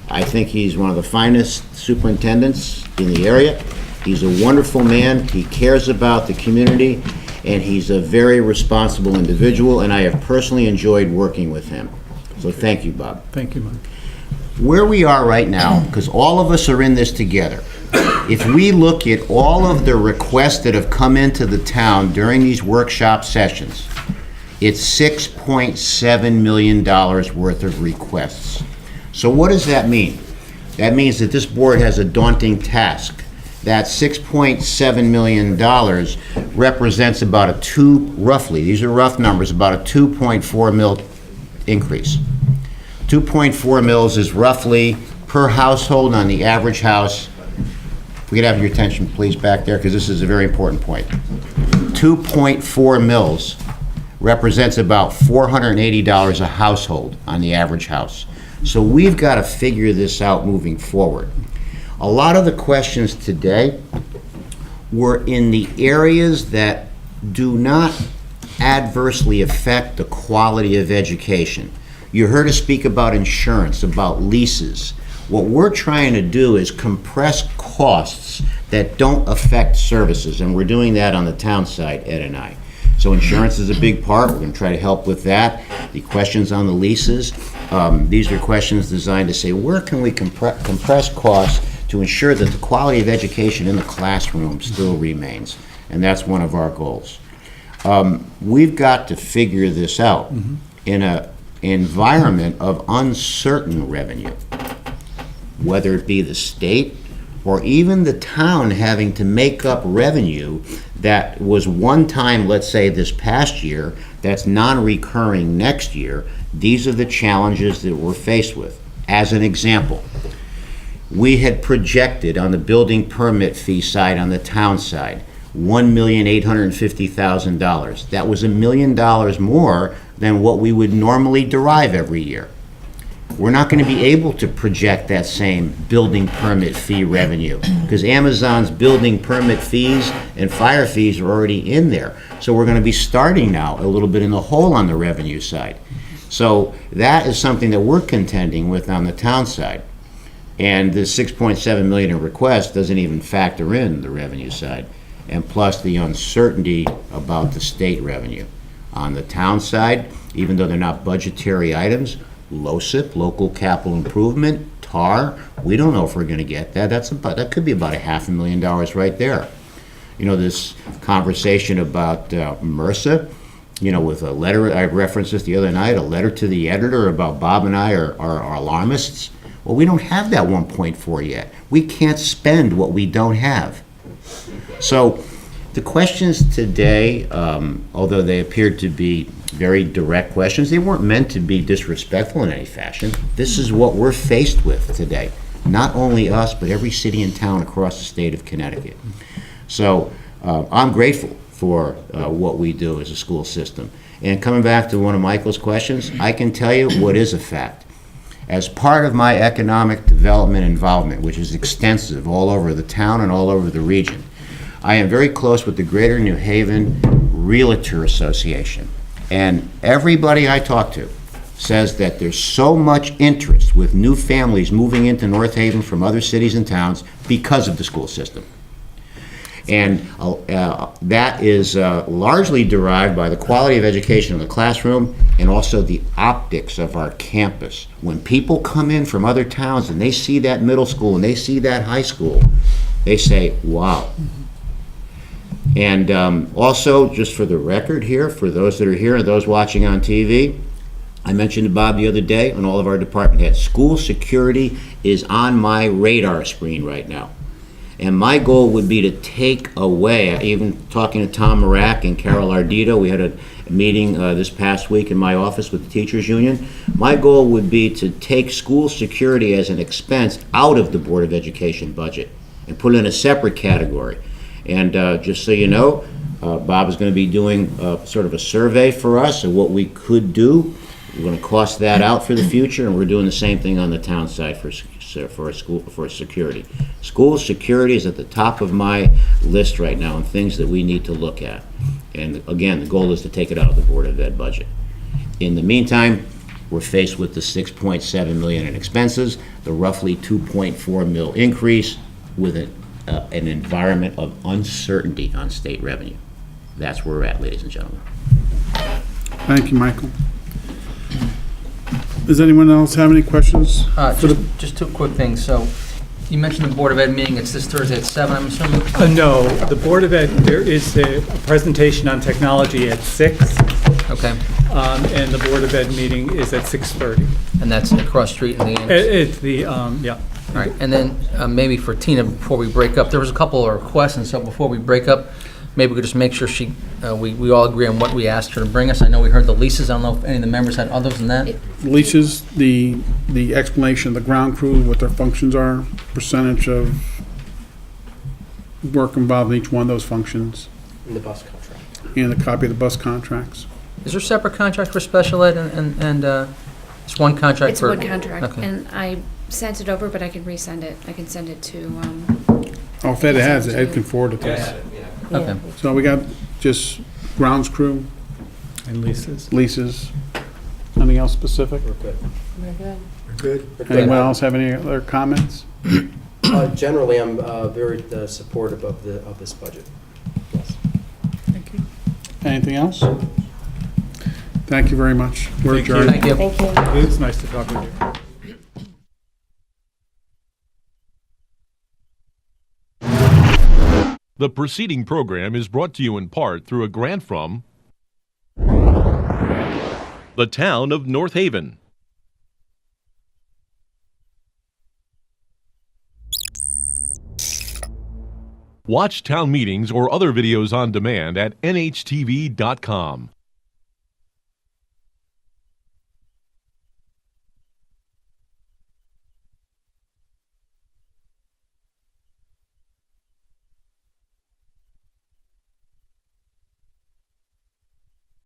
I think he's one of the finest superintendents in the area. He's a wonderful man. He cares about the community, and he's a very responsible individual, and I have personally enjoyed working with him. So thank you, Bob. thank you, Mike. Where we are right now, because all of us are in this together, if we look at all of the requests that have come into the town during these workshop sessions, it's $6.7 million worth of requests. So what does that mean? That means that this board has a daunting task. That $6.7 million represents about roughly, these are rough numbers, about a 2.4 mil increase. 2.4 mils is roughly per household on the average house. If we could have your attention, please, back there, because this is a very important point. 2.4 mils represents about $480 a household on the average house. So we've got to figure this out moving forward. A lot of the questions today were in the areas that do not adversely affect the quality of education. You heard us speak about insurance, about leases. What we're trying to do is compress costs that don't affect services, and we're doing that on the town side, Ed and I. So insurance is a big part. We're going to try to help with that. The questions on the leases, these are questions designed to say, where can we compress costs to ensure that the quality of education in the classroom still remains? And that's one of our goals. We've got to figure this out in an environment of uncertain revenue, whether it be the state or even the town having to make up revenue that was one time, let's say this past year, that's non-recurring next year. These are the challenges that we're faced with. As an example, we had projected on the building permit fee side, on the town side, $1,850,000. That was $1 million more than what we would normally derive every year. we're not going to be able to project that same building permit fee revenue because Amazon's building permit fees and fire fees are already in there. So we're going to be starting now a little bit in the hole on the revenue side. So that is something that we're contending with on the town side. And the 6.7 million in request doesn't even factor in the revenue side. And plus the uncertainty about the state revenue. On the town side, even though they're not budgetary items, LoCIP, local capital improvement, TAR, we don't know if we're going to get that. That could be about $500,000 right there. You know, this conversation about MRSA, you know, with a letter, I referenced this the other night, a letter to the editor about Bob and I are alarmists. Well, we don't have that 1.4 yet. We can't spend what we don't have. So the questions today, although they appeared to be very direct questions, they weren't meant to be disrespectful in any fashion. This is what we're faced with today. Not only us, but every city and town across the state of Connecticut. So I'm grateful for what we do as a school system. And coming back to one of Michael's questions, I can tell you what is a fact. As part of my economic development involvement, which is extensive all over the town and all over the region, I am very close with the Greater New Haven Realtor Association. And everybody I talk to says that there's so much interest with new families moving into North Haven from other cities and towns because of the school system. And that is largely derived by the quality of education in the classroom and also the optics of our campus. When people come in from other towns and they see that middle school and they see that high school, they say, wow. And also, just for the record here, for those that are here and those watching on TV, I mentioned to Bob the other day and all of our department heads, school security is on my radar screen right now. And my goal would be to take away, even talking to Tom Marak and Carol Ardito, we had a meeting this past week in my office with the teachers union. My goal would be to take school security as an expense out of the Board of Education budget and put it in a separate category. And just so you know, Bob is going to be doing sort of a survey for us of what we could do. We're going to cost that out for the future, and we're doing the same thing on the town side for security. School security is at the top of my list right now and things that we need to look at. And again, the goal is to take it out of the Board of Ed budget. In the meantime, we're faced with the 6.7 million in expenses, the roughly 2.4 mil increase with an environment of uncertainty on state revenue. That's where we're at, ladies and gentlemen. Thank you, Michael. Does anyone else have any questions? Just two quick things. So you mentioned the Board of Ed meeting. It's this Thursday at 7, I'm assuming? No, the Board of Ed, there is a presentation on technology at 6. Okay. And the Board of Ed meeting is at 6:30. And that's across the street in the annex? It's the, yeah. All right, and then maybe for Tina, before we break up, there was a couple of requests, and so before we break up, maybe we could just make sure we all agree on what we asked her to bring us. I know we heard the leases. I don't know if any of the members had others than that. Leases, the explanation of the ground crew, what their functions are, percentage of work involved in each one of those functions, In the bus contract. and a copy of the bus contracts. Is there separate contract for special ed and it's one contract It's for? one contract, Okay. and I sent it over, but I can resend it. I can send it to, Oh, if Ed has it, Ed can forward it to us. Okay. So we got just grounds crew, And leases. leases, anything else specific? We're good. We're good. Anyone else have any other comments? Generally, I'm very supportive of this budget. Yes. Anything else? Thank you very much. We're Thank you. adjourned. Thank you. Thank you. It's nice to talk with you. The preceding program is brought to you in part through a grant from the town of North Haven. Watch town meetings or other videos on demand at nhtv.com.